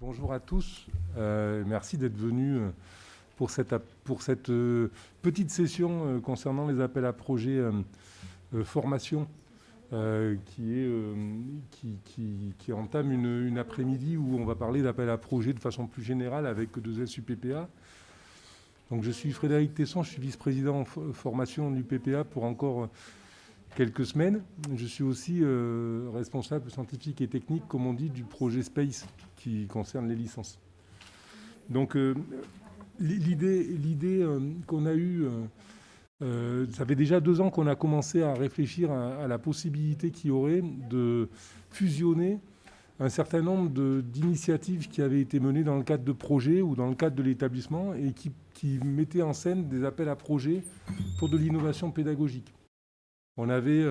Bonjour à tous. Merci d'être venus pour cette petite session concernant les appels à projets formation qui entame une après-midi où on va parler d'appels à projets de façon plus générale avec 2S UPPA. Donc je suis Frédéric Tesson, je suis vice-président en formation du PPA pour encore quelques semaines. Je suis aussi responsable scientifique et technique, comme on dit, du projet SPACE qui concerne les licences. Donc l'idée qu'on a eue, ça fait déjà 2 ans qu'on a commencé à réfléchir à la possibilité qu'il y aurait de fusionner un certain nombre d'initiatives qui avaient été menées dans le cadre de projets ou dans le cadre de l'établissement et qui mettaient en scène des appels à projets pour de l'innovation pédagogique. On avait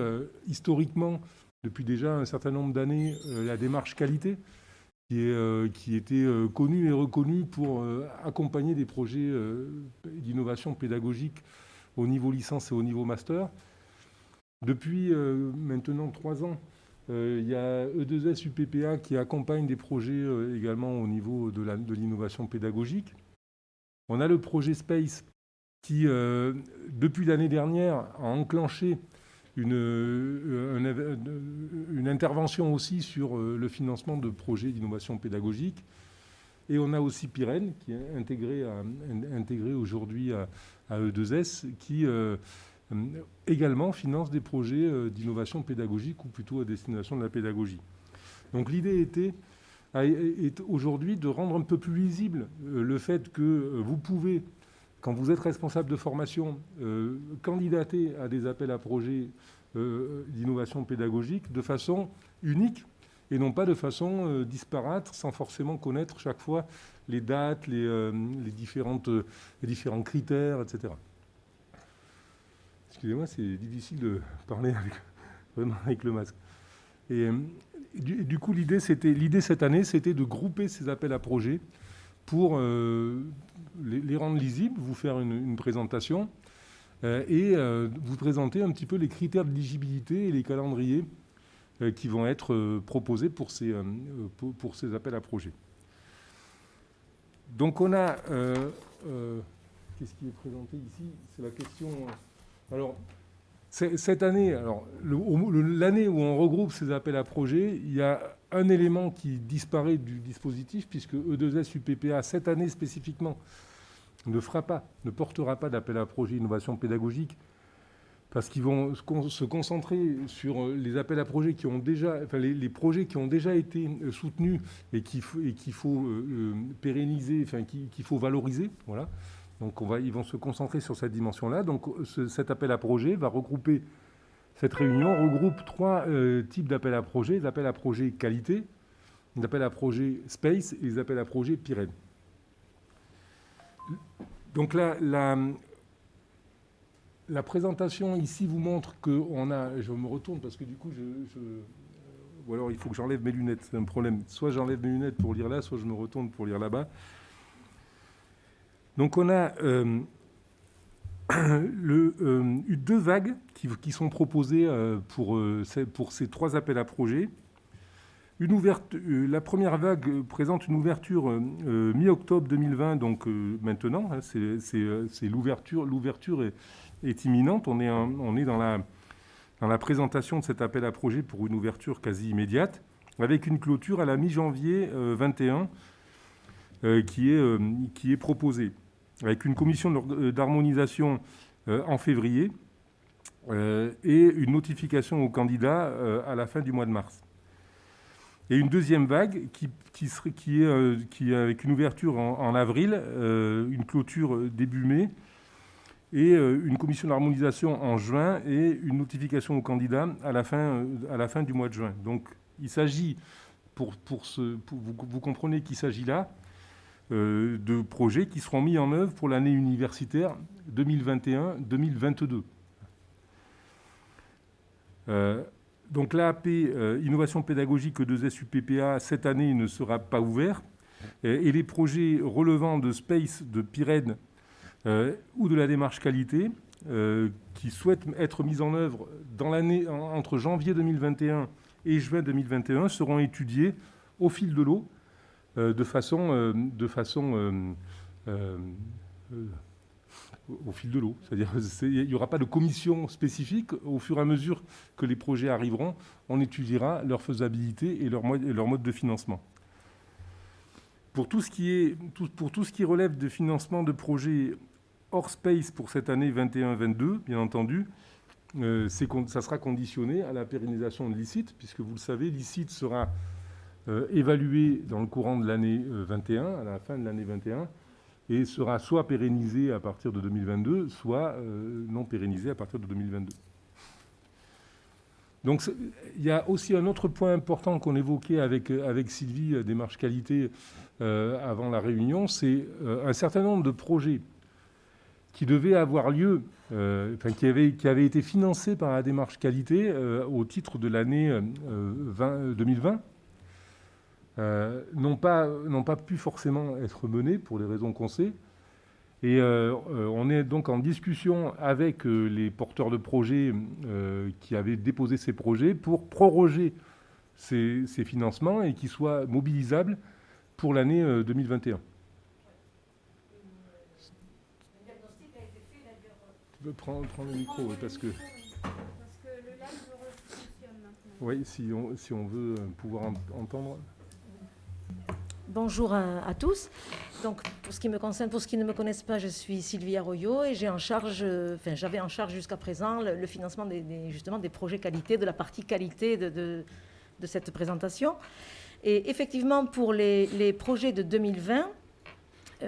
historiquement, depuis déjà un certain nombre d'années, la démarche qualité qui était connue et reconnue pour accompagner des projets d'innovation pédagogique au niveau licence et au niveau master. Depuis maintenant 3 ans, il y a E2S UPPA qui accompagne des projets également au niveau de l'innovation pédagogique. On a le projet SPACE qui, depuis l'année dernière, a enclenché une intervention aussi sur le financement de projets d'innovation pédagogique. Et on a aussi Pyrène, qui est intégré aujourd'hui à E2S, qui également finance des projets d'innovation pédagogique, ou plutôt à destination de la pédagogie. Donc l'idée est aujourd'hui de rendre un peu plus lisible le fait que vous pouvez, quand vous êtes responsable de formation, candidater à des appels à projets d'innovation pédagogique de façon unique et non pas de façon disparate, sans forcément connaître chaque fois les dates, les différents critères, etc. Excusez-moi, c'est difficile de parler avec le masque. Et du coup, l'idée cette année, c'était de grouper ces appels à projets pour les rendre lisibles, vous faire une présentation et vous présenter un petit peu les critères d'éligibilité et les calendriers qui vont être proposés pour ces appels à projets. Donc on a... qu'est-ce qui est présenté ici? C'est la question... Alors, cette année, l'année où on regroupe ces appels à projets, il y a un élément qui disparaît du dispositif, puisque E2S UPPA, cette année spécifiquement, ne portera pas d'appel à projet innovation pédagogique, parce qu'ils vont se concentrer sur les appels à projets qui ont déjà, enfin les projets qui ont déjà été soutenus et qu'il faut pérenniser, enfin qu'il faut valoriser, voilà. Donc ils vont se concentrer sur cette dimension-là. Donc cet appel à projet va regrouper, cette réunion regroupe 3 types d'appels à projets: les appels à projets qualité, les appels à projets SPACE et les appels à projets Pyrène. Donc la présentation ici vous montre qu'on a... Je me retourne parce que du coup, ou alors il faut que j'enlève mes lunettes, c'est un problème. Soit j'enlève mes lunettes pour lire là, soit je me retourne pour lire là-bas. Donc on a 2 vagues qui sont proposées pour ces 3 appels à projets. La première vague présente une ouverture mi-octobre 2020, donc maintenant, hein, c'est l'ouverture est imminente. On est dans la présentation de cet appel à projet pour une ouverture quasi immédiate, avec une clôture à la mi-janvier 21 qui est proposée, avec une commission d'harmonisation en février et une notification aux candidats à la fin du mois de mars. Et une deuxième vague qui est avec une ouverture en avril, une clôture début mai, et une commission d'harmonisation en juin et une notification aux candidats à la fin du mois de juin. Donc il s'agit, vous comprenez qu'il s'agit là de projets qui seront mis en œuvre pour l'année universitaire 2021-2022. Donc l'AAP Innovation pédagogique E2S UPPA, cette année, ne sera pas ouvert. Et les projets relevant de SPACE, de Pyrène ou de la démarche qualité, qui souhaitent être mis en œuvre dans l'année entre janvier 2021 et juin 2021, seront étudiés au fil de l'eau de façon au fil de l'eau. C'est-à-dire qu'il n'y aura pas de commission spécifique. Au fur et à mesure que les projets arriveront, on étudiera leur faisabilité et leur mode de financement. Pour tout ce qui relève de financement de projets hors space pour cette année 21-22, bien entendu, ça sera conditionné à la pérennisation de l'ICIT, puisque vous le savez, l'ICIT sera évalué dans le courant de l'année 21, à la fin de l'année 21, et sera soit pérennisé à partir de 2022, soit non pérennisé à partir de 2022. Donc il y a aussi un autre point important qu'on évoquait avec Sylvie, démarche qualité, avant la réunion, c'est un certain nombre de projets qui devaient avoir lieu, qui avaient été financés par la démarche qualité au titre de l'année 2020, n'ont pas pu forcément être menés pour les raisons qu'on sait. Et on est donc en discussion avec les porteurs de projets qui avaient déposé ces projets pour proroger ces financements et qu'ils soient mobilisables pour l'année 2021. Le diagnostic a été fait d'ailleurs. Tu peux prendre le micro, oui, parce que le live fonctionne maintenant. Oui, si on veut pouvoir entendre. Bonjour à tous. Donc, pour ce qui me concerne, pour ceux qui ne me connaissent pas, je suis Sylvie Arroyo et j'avais en charge jusqu'à présent le financement justement des projets qualité, de la partie qualité de cette présentation. Et effectivement, pour les projets de 2020,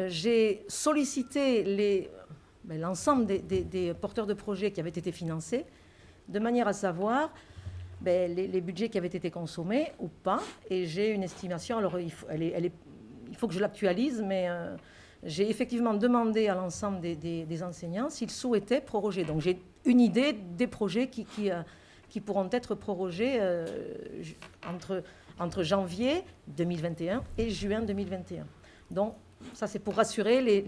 j'ai sollicité l'ensemble des porteurs de projets qui avaient été financés, de manière à savoir les budgets qui avaient été consommés ou pas. Et j'ai une estimation, alors il faut que je l'actualise, mais j'ai effectivement demandé à l'ensemble des enseignants s'ils souhaitaient proroger. Donc j'ai une idée des projets qui pourront être prorogés entre janvier 2021 et juin 2021. Donc ça c'est pour rassurer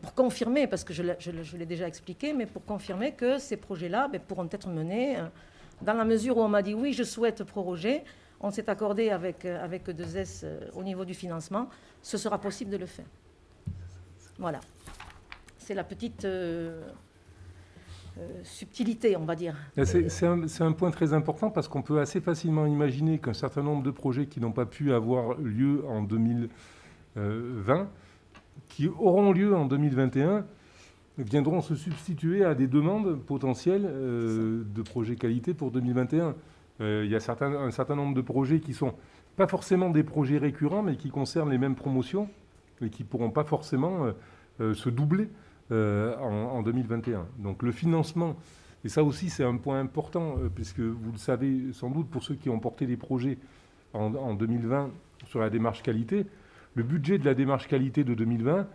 pour confirmer, parce que je l'ai déjà expliqué, mais pour confirmer que ces projets-là pourront être menés dans la mesure où on m'a dit oui, je souhaite proroger. On s'est accordé avec 2S au niveau du financement. Ce sera possible de le faire. Voilà. C'est la petite subtilité, on va dire. C'est un point très important parce qu'on peut assez facilement imaginer qu'un certain nombre de projets qui n'ont pas pu avoir lieu en 2020, qui auront lieu en 2021, viendront se substituer à des demandes potentielles de projets qualité pour 2021. Il y a un certain nombre de projets qui ne sont pas forcément des projets récurrents, mais qui concernent les mêmes promotions et qui ne pourront pas forcément se doubler en 2021. Donc le financement, et ça aussi c'est un point important, puisque vous le savez sans doute pour ceux qui ont porté des projets en 2020 sur la démarche qualité, le budget de la démarche qualité de 2020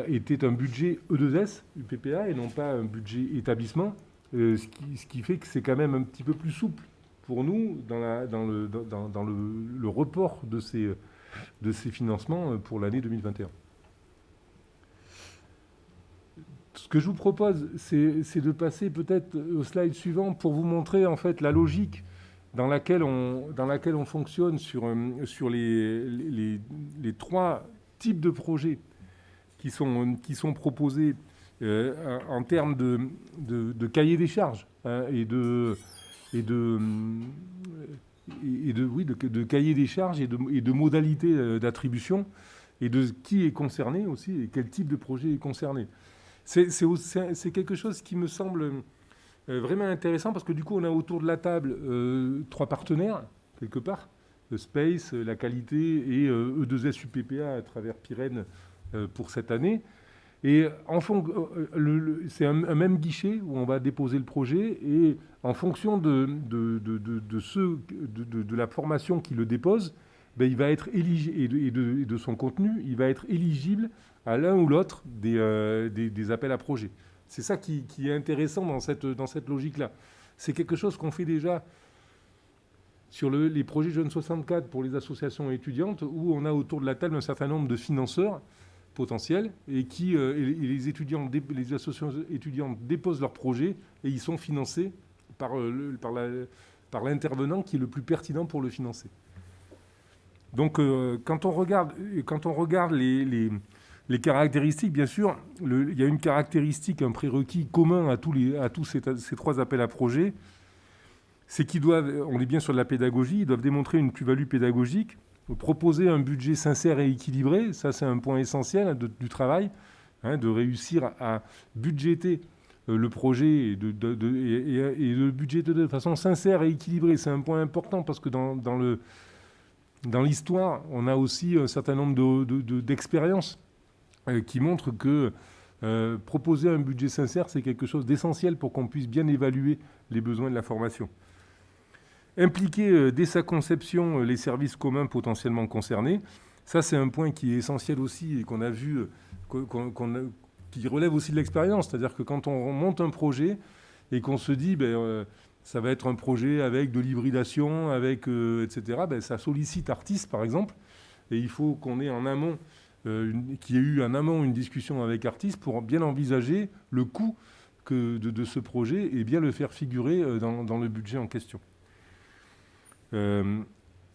était un budget E2S, UPPA, et non pas un budget établissement, ce qui fait que c'est quand même un petit peu plus souple pour nous dans le report de ces financements pour l'année 2021. Ce que je vous propose, c'est de passer peut-être au slide suivant pour vous montrer en fait la logique dans laquelle on fonctionne sur les trois types de projets qui sont proposés en termes de cahier des charges et de cahier des charges et de modalités d'attribution et de qui est concerné aussi et quel type de projet est concerné. C'est quelque chose qui me semble vraiment intéressant parce que du coup on a autour de la table trois partenaires quelque part, le Space, la qualité et E2S UPPA à travers Pyrène pour cette année. Et c'est un même guichet où on va déposer le projet et en fonction de la formation qui le dépose, il va être éligible et de son contenu, il va être éligible à l'un ou l'autre des appels à projets. C'est ça qui est intéressant dans cette logique-là. C'est quelque chose qu'on fait déjà sur les projets Jeunes 64 pour les associations étudiantes, où on a autour de la table un certain nombre de financeurs potentiels et les associations étudiantes déposent leurs projets et ils sont financés par l'intervenant qui est le plus pertinent pour le financer. Donc, quand on regarde les caractéristiques, bien sûr, il y a une caractéristique, un prérequis commun à tous ces 3 appels à projets, c'est qu'ils doivent, on est bien sur de la pédagogie, ils doivent démontrer une plus-value pédagogique, proposer un budget sincère et équilibré, ça c'est un point essentiel du travail, de réussir à budgéter le projet et de budgéter de façon sincère et équilibrée. C'est un point important parce que dans l'histoire, on a aussi un certain nombre d'expériences qui montrent que proposer un budget sincère, c'est quelque chose d'essentiel pour qu'on puisse bien évaluer les besoins de la formation. Impliquer dès sa conception les services communs potentiellement concernés, ça c'est un point qui est essentiel aussi et qu'on a vu, qui relève aussi de l'expérience. C'est-à-dire que quand on monte un projet et qu'on se dit ça va être un projet avec de l'hybridation, etc., ça sollicite Artis par exemple, et il faut qu'on ait en amont, qu'il y ait eu en amont une discussion avec Artis pour bien envisager le coût de ce projet et bien le faire figurer dans le budget en question.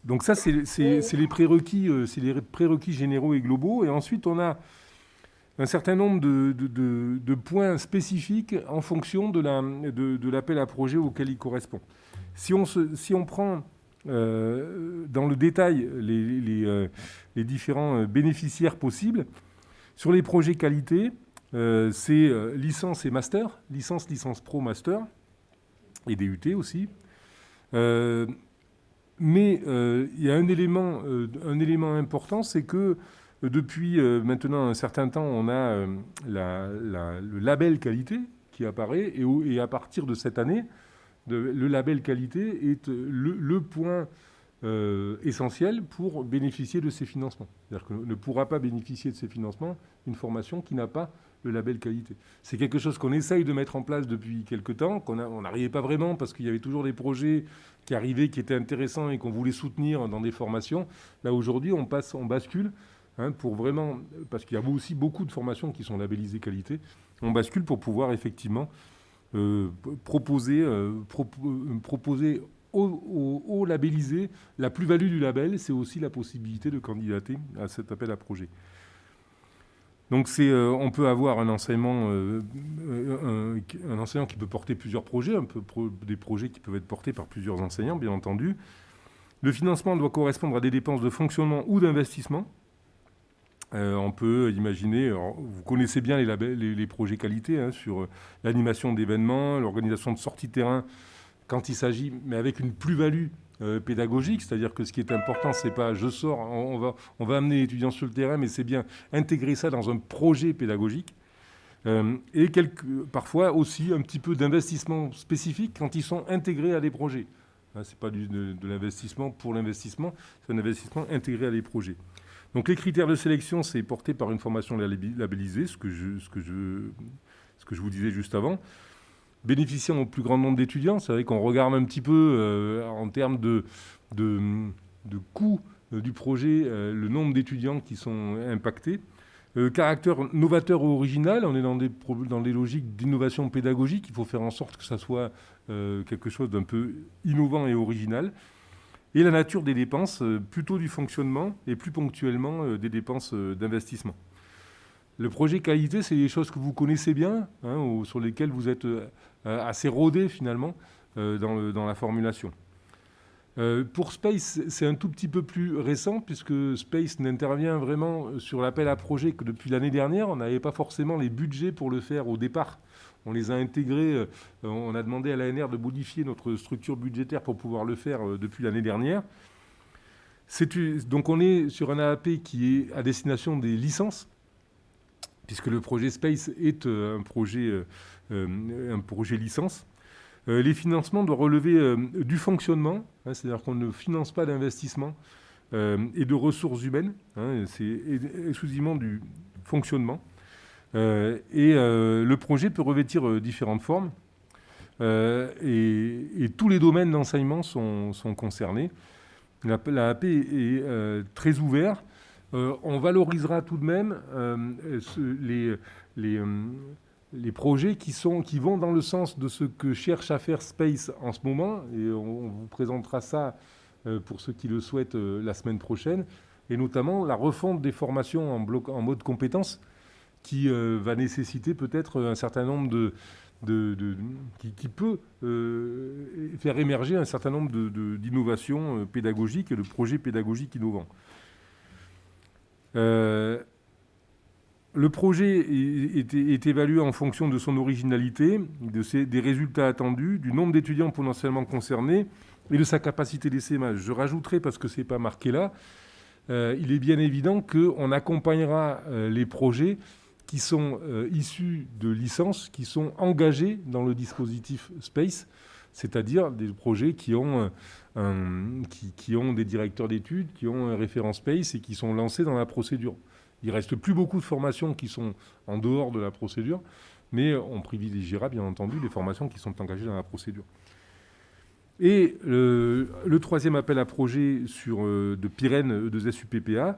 Donc ça, c'est les prérequis généraux et globaux. Et ensuite, on a un certain nombre de points spécifiques en fonction de l'appel à projet auquel il correspond. Si on prend dans le détail les différents bénéficiaires possibles, sur les projets qualité, c'est licence et master, licence pro, master, et DUT aussi. Mais il y a un élément important, c'est que depuis maintenant un certain temps, on a le label qualité qui apparaît, et à partir de cette année, le label qualité est le point essentiel pour bénéficier de ces financements. C'est-à-dire qu'on ne pourra pas bénéficier de ces financements une formation qui n'a pas le label qualité. C'est quelque chose qu'on essaye de mettre en place depuis quelque temps, on n'arrivait pas vraiment parce qu'il y avait toujours des projets qui arrivaient, qui étaient intéressants et qu'on voulait soutenir dans des formations. Là, aujourd'hui, on bascule, pour vraiment, parce qu'il y a aussi beaucoup de formations qui sont labellisées qualité, on bascule pour pouvoir effectivement proposer aux labellisés la plus-value du label, c'est aussi la possibilité de candidater à cet appel à projet. Donc on peut avoir un enseignant qui peut porter plusieurs projets, des projets qui peuvent être portés par plusieurs enseignants, bien entendu. Le financement doit correspondre à des dépenses de fonctionnement ou d'investissement. On peut imaginer, vous connaissez bien les projets qualité, sur l'animation d'événements, l'organisation de sorties terrain, quand il s'agit, mais avec une plus-value pédagogique, c'est-à-dire que ce qui est important, c'est pas je sors, on va amener l'étudiant sur le terrain, mais c'est bien intégrer ça dans un projet pédagogique. Et parfois aussi un petit peu d'investissement spécifique quand ils sont intégrés à des projets. C'est pas de l'investissement pour l'investissement, c'est un investissement intégré à des projets. Donc les critères de sélection, c'est porté par une formation labellisée, ce que je vous disais juste avant. Bénéficiant au plus grand nombre d'étudiants, c'est vrai qu'on regarde un petit peu en termes de coût du projet, le nombre d'étudiants qui sont impactés. Caractère novateur ou original, on est dans des logiques d'innovation pédagogique, il faut faire en sorte que ça soit quelque chose d'un peu innovant et original. Et la nature des dépenses, plutôt du fonctionnement et plus ponctuellement des dépenses d'investissement. Le projet qualité, c'est des choses que vous connaissez bien, sur lesquelles vous êtes assez rodé finalement dans la formulation. Pour Space, c'est un tout petit peu plus récent, puisque Space n'intervient vraiment sur l'appel à projet que depuis l'année dernière. On n'avait pas forcément les budgets pour le faire au départ. On les a intégrés, on a demandé à l'ANR de modifier notre structure budgétaire pour pouvoir le faire depuis l'année dernière. Donc on est sur un AAP qui est à destination des licences, puisque le projet Space est un projet licence. Les financements doivent relever du fonctionnement, c'est-à-dire qu'on ne finance pas d'investissement et de ressources humaines, c'est exclusivement du fonctionnement. Le projet peut revêtir différentes formes et tous les domaines d'enseignement sont concernés. L'AAP est très ouvert. On valorisera tout de même les projets qui vont dans le sens de ce que cherche à faire Space en ce moment, et on vous présentera ça pour ceux qui le souhaitent, la semaine prochaine, et notamment la refonte des formations en mode compétences, qui va nécessiter peut-être un certain nombre qui peut faire émerger un certain nombre d'innovations pédagogiques et de projets pédagogiques innovants. Le projet est évalué en fonction de son originalité, des résultats attendus, du nombre d'étudiants potentiellement concernés et de sa capacité d'essaimage. Je rajouterai, parce que ce n'est pas marqué là, il est bien évident qu'on accompagnera les projets qui sont issus de licences, qui sont engagés dans le dispositif SPACE, c'est-à-dire des projets qui ont des directeurs d'études, qui ont un référent SPACE et qui sont lancés dans la procédure. Il ne reste plus beaucoup de formations qui sont en dehors de la procédure, mais on privilégiera bien entendu les formations qui sont engagées dans la procédure. Et le troisième appel à projet de Pyrène E2SUPPA,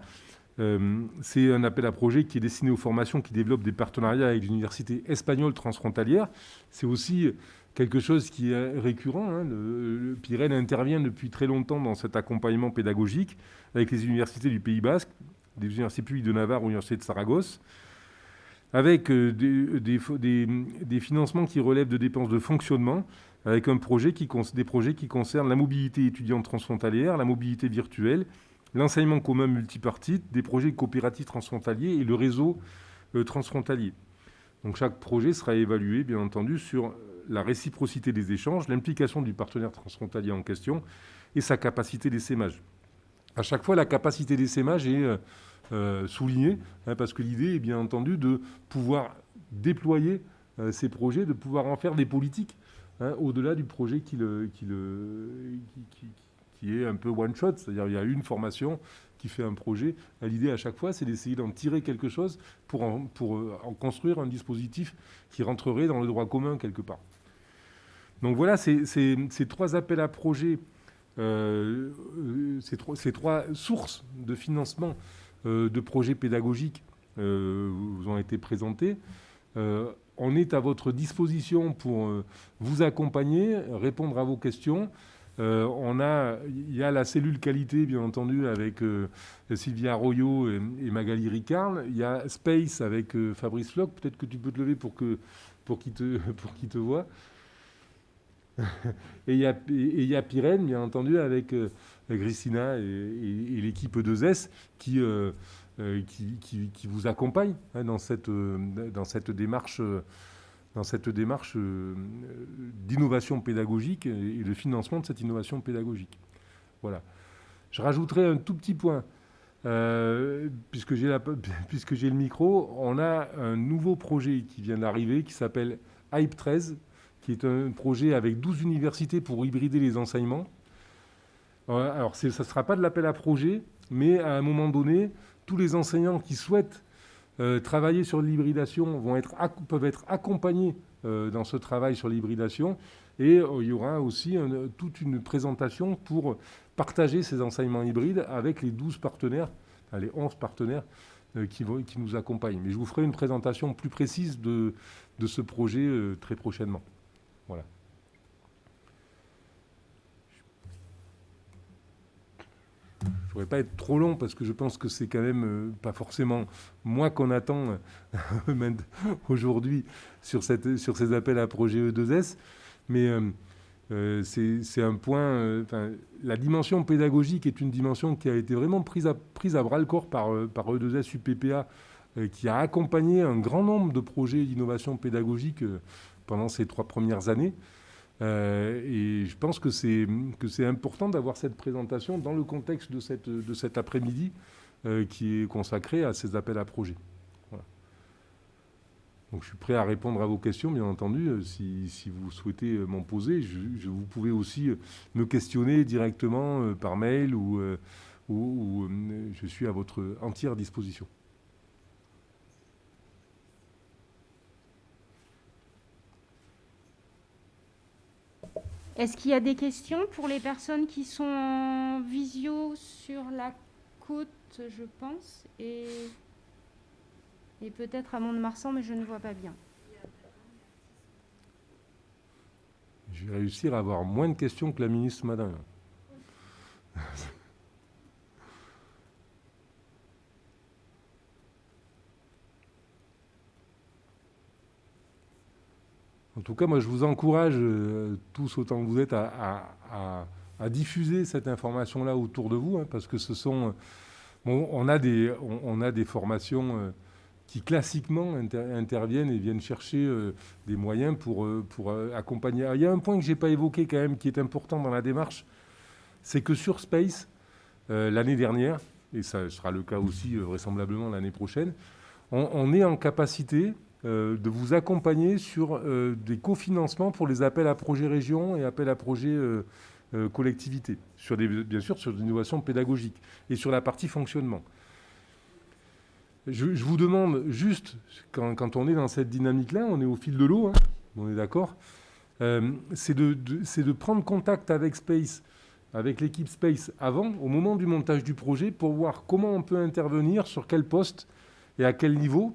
c'est un appel à projet qui est destiné aux formations qui développent des partenariats avec l'université espagnole transfrontalière. C'est aussi quelque chose qui est récurrent. Le Pyrène intervient depuis très longtemps dans cet accompagnement pédagogique avec les universités du Pays Basque, des universités publiques de Navarre ou l'université de Saragosse, avec des financements qui relèvent de dépenses de fonctionnement, avec des projets qui concernent la mobilité étudiante transfrontalière, la mobilité virtuelle, l'enseignement commun multipartite, des projets coopératifs transfrontaliers et le réseau transfrontalier. Donc chaque projet sera évalué, bien entendu, sur la réciprocité des échanges, l'implication du partenaire transfrontalier en question et sa capacité d'essaimage. À chaque fois, la capacité d'essaimage est soulignée, parce que l'idée est bien entendu de pouvoir déployer ces projets, de pouvoir en faire des politiques, au-delà du projet qui est un peu one-shot, c'est-à-dire il y a une formation qui fait un projet. L'idée à chaque fois, c'est d'essayer d'en tirer quelque chose pour en construire un dispositif qui rentrerait dans le droit commun quelque part. Donc voilà, ces trois appels à projets, ces trois sources de financement de projets pédagogiques vous ont été présentés. On est à votre disposition pour vous accompagner, répondre à vos questions. Il y a la cellule qualité, bien entendu, avec Sylvia Arroyo et Magali Ricard. Il y a Space avec Fabrice Floch. Peut-être que tu peux te lever pour qu'il te voit. Et il y a Pyrène, bien entendu, avec Christina et l'équipe E2S qui vous accompagne dans cette démarche. Dans cette démarche d'innovation pédagogique et de financement de cette innovation pédagogique. Voilà. Je rajouterai un tout petit point, puisque j'ai le micro. On a un nouveau projet qui vient d'arriver, qui s'appelle Hype 13, qui est un projet avec 12 universités pour hybrider les enseignements. Alors, ça ne sera pas de l'appel à projet, mais à un moment donné, tous les enseignants qui souhaitent travailler sur l'hybridation peuvent être accompagnés dans ce travail sur l'hybridation, et il y aura aussi toute une présentation pour partager ces enseignements hybrides avec les 12 partenaires, les 11 partenaires qui nous accompagnent. Mais je vous ferai une présentation plus précise de ce projet très prochainement. Voilà. Je ne voudrais pas être trop long parce que je pense que c'est quand même pas forcément moi qu'on attend aujourd'hui sur ces appels à projet E2S, mais c'est un point. La dimension pédagogique est une dimension qui a été vraiment prise à bras le corps par E2S UPPA, qui a accompagné un grand nombre de projets d'innovation pédagogique pendant ces 3 premières années. Et je pense que c'est important d'avoir cette présentation dans le contexte de cet après-midi qui est consacré à ces appels à projets. Voilà. Donc je suis prêt à répondre à vos questions, bien entendu, si vous souhaitez m'en poser. Vous pouvez aussi me questionner directement par mail ou je suis à votre entière disposition. Est-ce qu'il y a des questions pour les personnes qui sont en visio sur la côte, je pense, et peut-être à Mont-de-Marsan, mais je ne vois pas bien. Je vais réussir à avoir moins de questions que la ministre Madin. En tout cas, moi, je vous encourage tous autant que vous êtes à diffuser cette information-là autour de vous, hein, parce que ce sont... Bon, on a des formations qui, classiquement, interviennent et viennent chercher des moyens pour accompagner. Alors, il y a un point que je n'ai pas évoqué, quand même, qui est important dans la démarche, c'est que sur Space, l'année dernière, et ça sera le cas aussi vraisemblablement l'année prochaine, on est en capacité... de vous accompagner sur des cofinancements pour les appels à projets région et appels à projets collectivités, bien sûr sur l'innovation pédagogique et sur la partie fonctionnement. Je vous demande juste, quand on est dans cette dynamique-là, on est au fil de l'eau, hein, on est d'accord, c'est de prendre contact avec Space, avec l'équipe Space avant, au moment du montage du projet, pour voir comment on peut intervenir, sur quel poste et à quel niveau,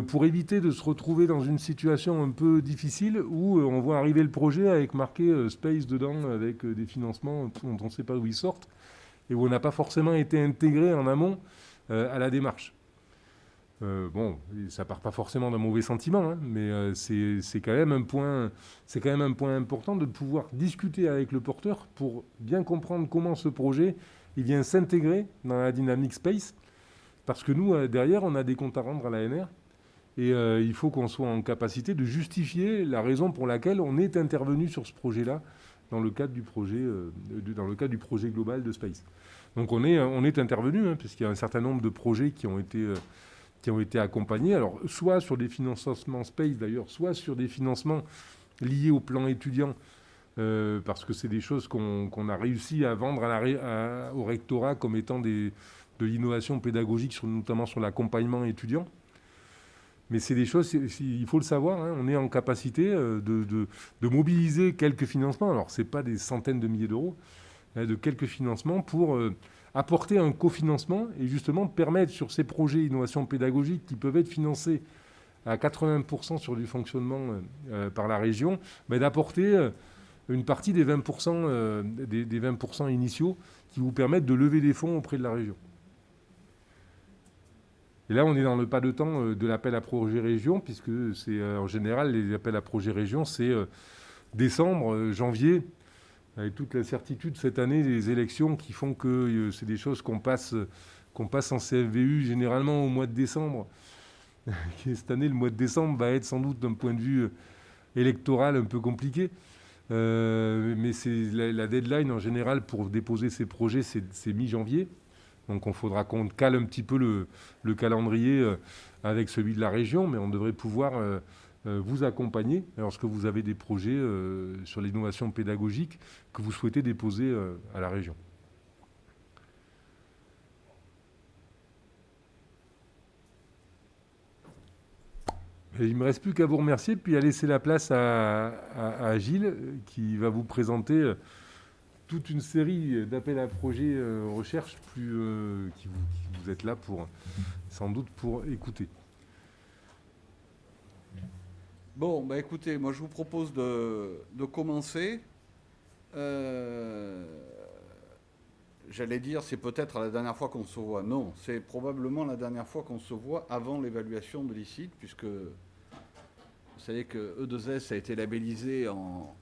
pour éviter de se retrouver dans une situation un peu difficile où on voit arriver le projet avec marqué Space dedans, avec des financements dont on ne sait pas d'où ils sortent, et où on n'a pas forcément été intégré en amont à la démarche. Bon, ça part pas forcément d'un mauvais sentiment, hein, mais c'est quand même un point important de pouvoir discuter avec le porteur pour bien comprendre comment ce projet il vient s'intégrer dans la dynamique Space, parce que nous, derrière, on a des comptes à rendre à l'ANR. Et il faut qu'on soit en capacité de justifier la raison pour laquelle on est intervenu sur ce projet-là dans le cadre du projet global de Space. Donc on est intervenu, hein, puisqu'il y a un certain nombre de projets qui ont été accompagnés. Alors soit sur des financements Space d'ailleurs, soit sur des financements liés au plan étudiant, parce que c'est des choses qu'on a réussi à vendre au rectorat comme étant de l'innovation pédagogique, notamment sur l'accompagnement étudiant. Mais c'est des choses, il faut le savoir, hein, on est en capacité de mobiliser quelques financements. Alors, ce n'est pas des centaines de milliers d'euros, de quelques financements pour apporter un cofinancement et justement permettre sur ces projets d'innovation pédagogique qui peuvent être financés à 80% sur du fonctionnement par la région, d'apporter une partie des 20%, des 20% initiaux qui vous permettent de lever des fonds auprès de la région. Et là, on est dans le pas de temps de l'appel à projet région, puisque c'est en général, les appels à projet région, c'est décembre, janvier, avec toute l'incertitude cette année, les élections qui font que c'est des choses qu'on passe en CFVU généralement au mois de décembre. Et cette année, le mois de décembre va être sans doute d'un point de vue électoral un peu compliqué. Mais c'est la deadline en général pour déposer ces projets, c'est mi-janvier. Donc il faudra qu'on cale un petit peu le calendrier avec celui de la région, mais on devrait pouvoir vous accompagner lorsque vous avez des projets sur l'innovation pédagogique que vous souhaitez déposer à la région. Et il ne me reste plus qu'à vous remercier, puis à laisser la place à Gilles, qui va vous présenter toute une série d'appels à projets recherche qui vous êtes là sans doute pour écouter. Bon, écoutez, moi je vous propose de commencer. J'allais dire, c'est peut-être la dernière fois qu'on se voit. Non, c'est probablement la dernière fois qu'on se voit avant l'évaluation de l'ICIT, puisque vous savez que E2S a été labellisé en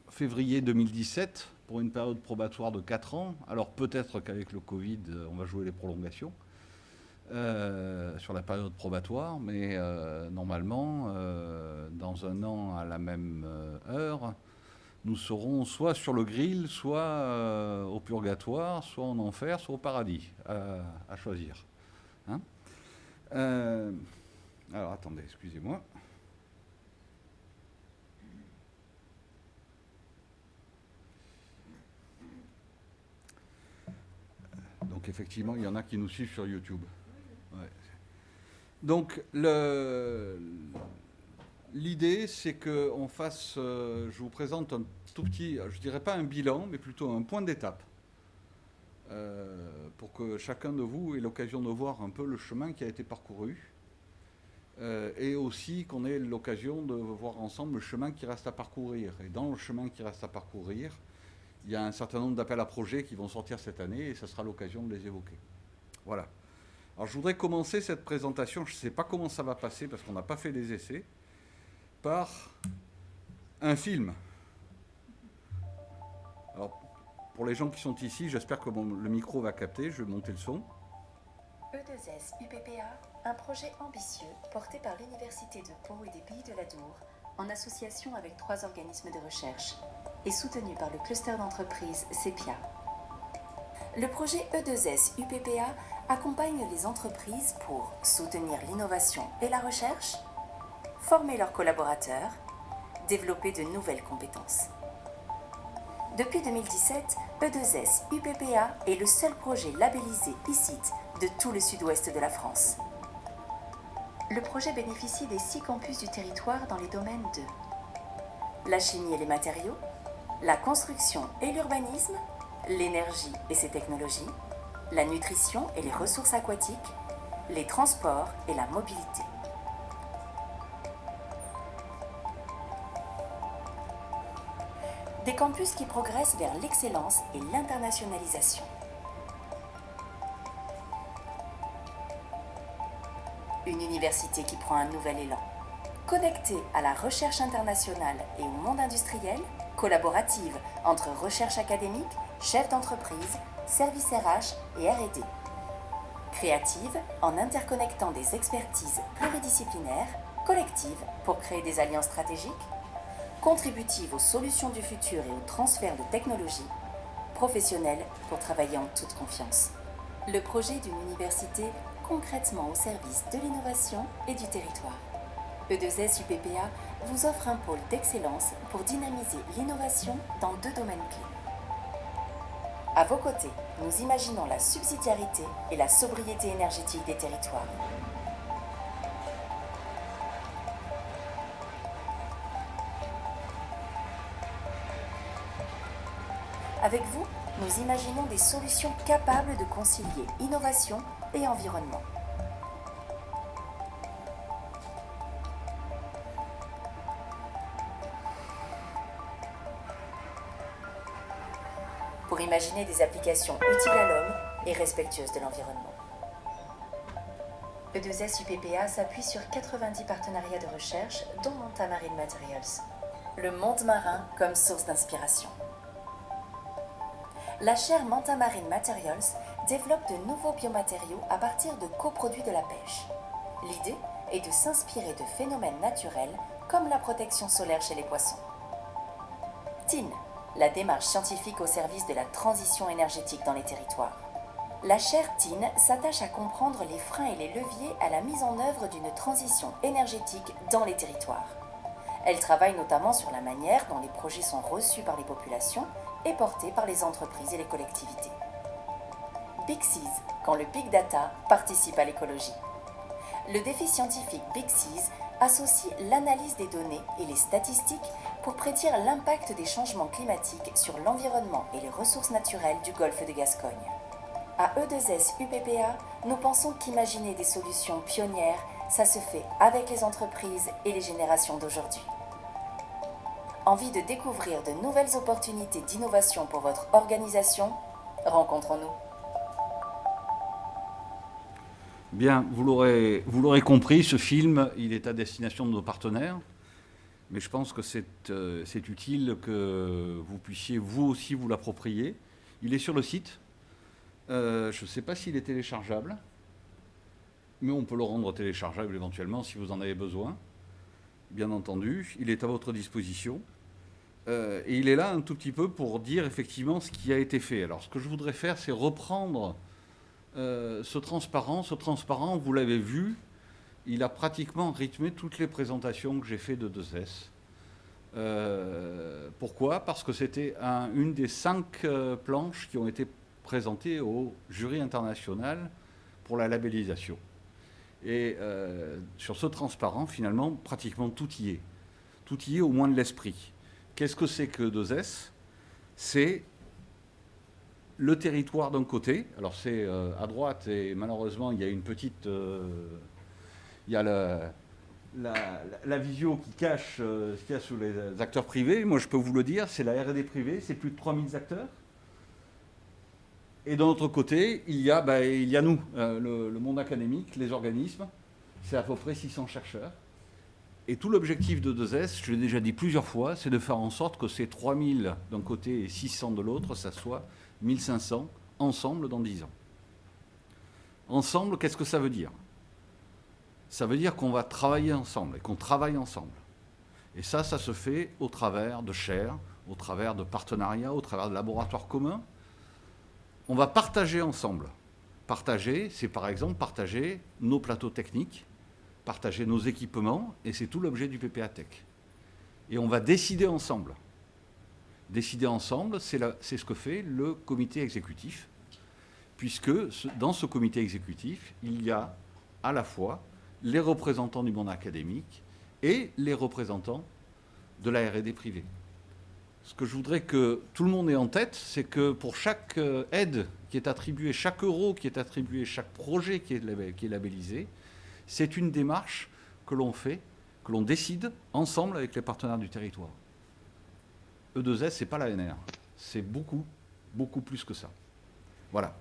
février 2017 pour une période probatoire de 4 ans. Alors peut-être qu'avec le Covid, on va jouer les prolongations sur la période probatoire, mais normalement, dans un an à la même heure, nous serons soit sur le grill, soit au purgatoire, soit en enfer, soit au paradis, à choisir. Hein, alors attendez, excusez-moi. Donc effectivement, il y en a qui nous suivent sur YouTube. Ouais. Donc l'idée, c'est qu'on fasse, je vous présente un tout petit, je dirais pas un bilan, mais plutôt un point d'étape, pour que chacun de vous ait l'occasion de voir un peu le chemin qui a été parcouru, et aussi qu'on ait l'occasion de voir ensemble le chemin qui reste à parcourir. Et dans le chemin qui reste à parcourir, il y a un certain nombre d'appels à projets qui vont sortir cette année et ça sera l'occasion de les évoquer. Voilà. Alors je voudrais commencer cette présentation, je ne sais pas comment ça va passer parce qu'on n'a pas fait des essais, par un film. Alors pour les gens qui sont ici, j'espère que le micro va capter, je vais monter le son. E2S UPPA, un projet ambitieux porté par l'Université de Pau et des Pays de l'Adour, en association avec 3 organismes de recherche, et soutenu par le cluster d'entreprises CEPIA. Le projet E2S UPPA accompagne les entreprises pour soutenir l'innovation et la recherche, former leurs collaborateurs, développer de nouvelles compétences. Depuis 2017, E2S UPPA est le seul projet labellisé ICIT de tout le sud-ouest de la France. Le projet bénéficie des 6 campus du territoire dans les domaines de la chimie et les matériaux, la construction et l'urbanisme, l'énergie et ses technologies, la nutrition et les ressources aquatiques, les transports et la mobilité. Des campus qui progressent vers l'excellence et l'internationalisation. Une université qui prend un nouvel élan, connectée à la recherche internationale et au monde industriel, collaborative entre recherche académique, chefs d'entreprise, services RH et R&D. Créative en interconnectant des expertises pluridisciplinaires, collective pour créer des alliances stratégiques, contributive aux solutions du futur et au transfert de technologies, professionnelle pour travailler en toute confiance. Le projet d'une université concrètement au service de l'innovation et du territoire. E2S UPPA vous offre un pôle d'excellence pour dynamiser l'innovation dans 2 domaines clés. À vos côtés, nous imaginons la subsidiarité et la sobriété énergétique des territoires. Avec vous, nous imaginons des solutions capables de concilier innovation et environnement. Pour imaginer des applications utiles à l'homme et respectueuses de l'environnement. E2S UPPA s'appuie sur 90 partenariats de recherche, dont Manta Marine Materials. Le monde marin comme source d'inspiration. La chaire Manta Marine Materials développe de nouveaux biomatériaux à partir de coproduits de la pêche. L'idée est de s'inspirer de phénomènes naturels comme la protection solaire chez les poissons. TIN, la démarche scientifique au service de la transition énergétique dans les territoires. La chaire TIN s'attache à comprendre les freins et les leviers à la mise en œuvre d'une transition énergétique dans les territoires. Elle travaille notamment sur la manière dont les projets sont reçus par les populations et portés par les entreprises et les collectivités. Big Seas, quand le Big Data participe à l'écologie. Le défi scientifique Big Seas associe l'analyse des données et les statistiques pour prédire l'impact des changements climatiques sur l'environnement et les ressources naturelles du golfe de Gascogne. À E2S UPPA, nous pensons qu'imaginer des solutions pionnières, ça se fait avec les entreprises et les générations d'aujourd'hui. Envie de découvrir de nouvelles opportunités d'innovation pour votre organisation? Rencontrons-nous. Bien, vous l'aurez compris, ce film, il est à destination de nos partenaires, mais je pense que c'est utile que vous puissiez vous aussi vous l'approprier. Il est sur le site. Je ne sais pas s'il est téléchargeable, mais on peut le rendre téléchargeable éventuellement si vous en avez besoin. Bien entendu, il est à votre disposition. Et il est là un tout petit peu pour dire effectivement ce qui a été fait. Alors ce que je voudrais faire, c'est reprendre ce transparent, vous l'avez vu, il a pratiquement rythmé toutes les présentations que j'ai fait de 2S. Pourquoi? Parce que c'était une des 5 planches qui ont été présentées au jury international pour la labellisation. Et sur ce transparent, finalement, pratiquement tout y est. Tout y est, au moins de l'esprit. Qu'est-ce que c'est que 2S? C'est le territoire d'un côté. Alors c'est à droite, et malheureusement, il y a une petite... il y a la visio qui cache ce qu'il y a sous les acteurs privés, moi je peux vous le dire, c'est la R&D privée, c'est plus de 3000 acteurs. Et d'un autre côté, il y a nous, le monde académique, les organismes, c'est à peu près 600 chercheurs. Et tout l'objectif de 2S, je l'ai déjà dit plusieurs fois, c'est de faire en sorte que ces 3000 d'un côté et 600 de l'autre, ça soit 1500 ensemble dans 10 ans. Ensemble, qu'est-ce que ça veut dire? Ça veut dire qu'on va travailler ensemble et qu'on travaille ensemble. Et ça se fait au travers de chaires, au travers de partenariats, au travers de laboratoires communs. On va partager ensemble. Partager, c'est par exemple partager nos plateaux techniques, partager nos équipements, et c'est tout l'objet du PPA Tech. Et on va décider ensemble. Décider ensemble, c'est ce que fait le comité exécutif, puisque dans ce comité exécutif, il y a à la fois les représentants du monde académique et les représentants de la R&D privée. Ce que je voudrais que tout le monde ait en tête, c'est que pour chaque aide qui est attribuée, chaque euro qui est attribué, chaque projet qui est labellisé, c'est une démarche que l'on fait, que l'on décide ensemble avec les partenaires du territoire. E2S, ce n'est pas l'ANR. C'est beaucoup, beaucoup plus que ça. Voilà.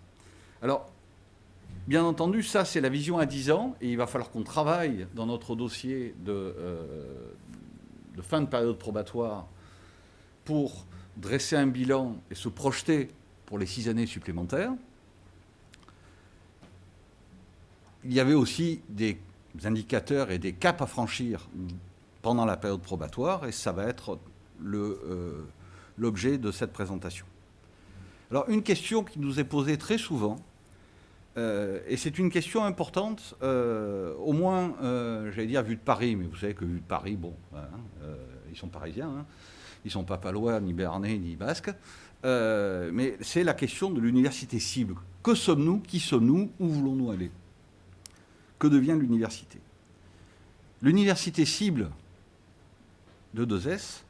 Alors, bien entendu, ça, c'est la vision à 10 ans, et il va falloir qu'on travaille dans notre dossier de fin de période probatoire pour dresser un bilan et se projeter pour les 6 années supplémentaires. Il y avait aussi des indicateurs et des caps à franchir pendant la période probatoire, et ça va être l'objet de cette présentation. Alors, une question qui nous est posée très souvent, et c'est une question importante, au moins, j'allais dire, vue de Paris, mais vous savez que vue de Paris, bon, ils sont parisiens, hein, ils ne sont pas palois, ni béarnais, ni basques, mais c'est la question de l'université cible. Que sommes-nous? Qui sommes-nous? Où voulons-nous aller? Que devient l'université? L'université cible de 2S,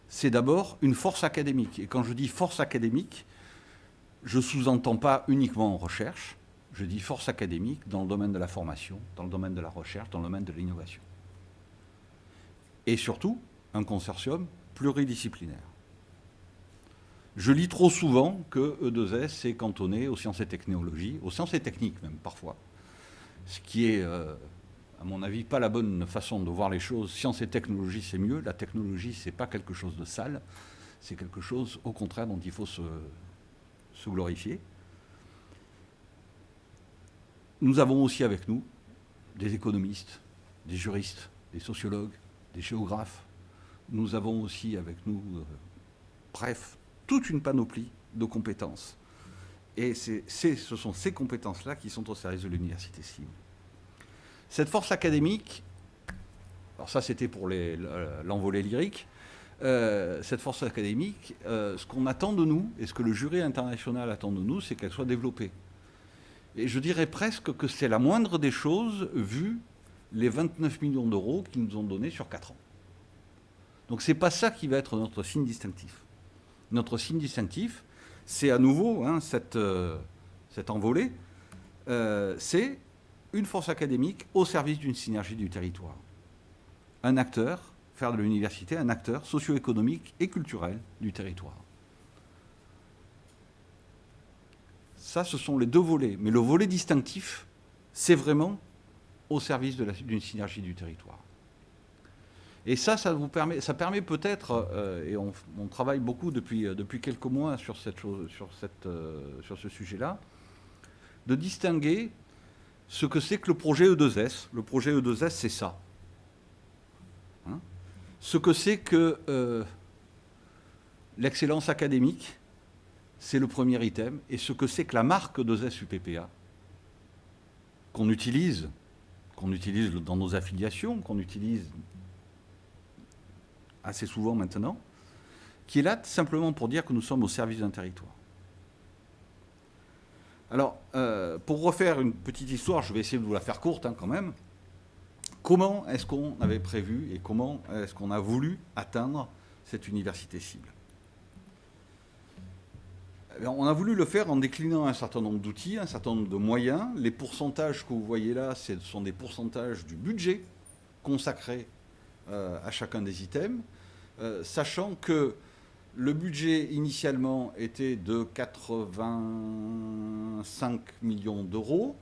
c'est d'abord une force académique. Et quand je dis force académique, je ne sous-entends pas uniquement en recherche, je dis force académique dans le domaine de la formation, dans le domaine de la recherche, dans le domaine de l'innovation. Et surtout, un consortium pluridisciplinaire. Je lis trop souvent que E2S est cantonné aux sciences et technologies, aux sciences et techniques même parfois, ce qui est, à mon avis, pas la bonne façon de voir les choses. Sciences et technologies, c'est mieux. La technologie, ce n'est pas quelque chose de sale, c'est quelque chose, au contraire, dont il faut se glorifier. Nous avons aussi avec nous des économistes, des juristes, des sociologues, des géographes. Nous avons aussi avec nous, bref, toute une panoplie de compétences. Et ce sont ces compétences-là qui sont au service de l'université cible. Cette force académique, alors ça c'était pour l'envolée lyrique, cette force académique, ce qu'on attend de nous, et ce que le jury international attend de nous, c'est qu'elle soit développée. Et je dirais presque que c'est la moindre des choses, vu les 29 millions d'euros qu'ils nous ont donnés sur 4 ans. Donc ce n'est pas ça qui va être notre signe distinctif. Notre signe distinctif, c'est à nouveau cette envolée, c'est une force académique au service d'une synergie du territoire. Un acteur, faire de l'université un acteur socio-économique et culturel du territoire. Ça, ce sont les deux volets. Mais le volet distinctif, c'est vraiment au service d'une synergie du territoire. Et ça permet peut-être, et on travaille beaucoup depuis quelques mois sur ce sujet-là, de distinguer ce que c'est que le projet E2S. Le projet E2S, c'est ça. Ce que c'est que l'excellence académique, c'est le premier item. Et ce que c'est que la marque E2S UPPA, qu'on utilise dans nos affiliations, qu'on utilise assez souvent maintenant, qui est là simplement pour dire que nous sommes au service d'un territoire. Alors, pour refaire une petite histoire, je vais essayer de vous la faire courte quand même. Comment est-ce qu'on avait prévu et comment est-ce qu'on a voulu atteindre cette université cible? On a voulu le faire en déclinant un certain nombre d'outils, un certain nombre de moyens. Les pourcentages que vous voyez là, ce sont des pourcentages du budget consacrés à chacun des items, sachant que le budget initialement était de 85 millions d'euros.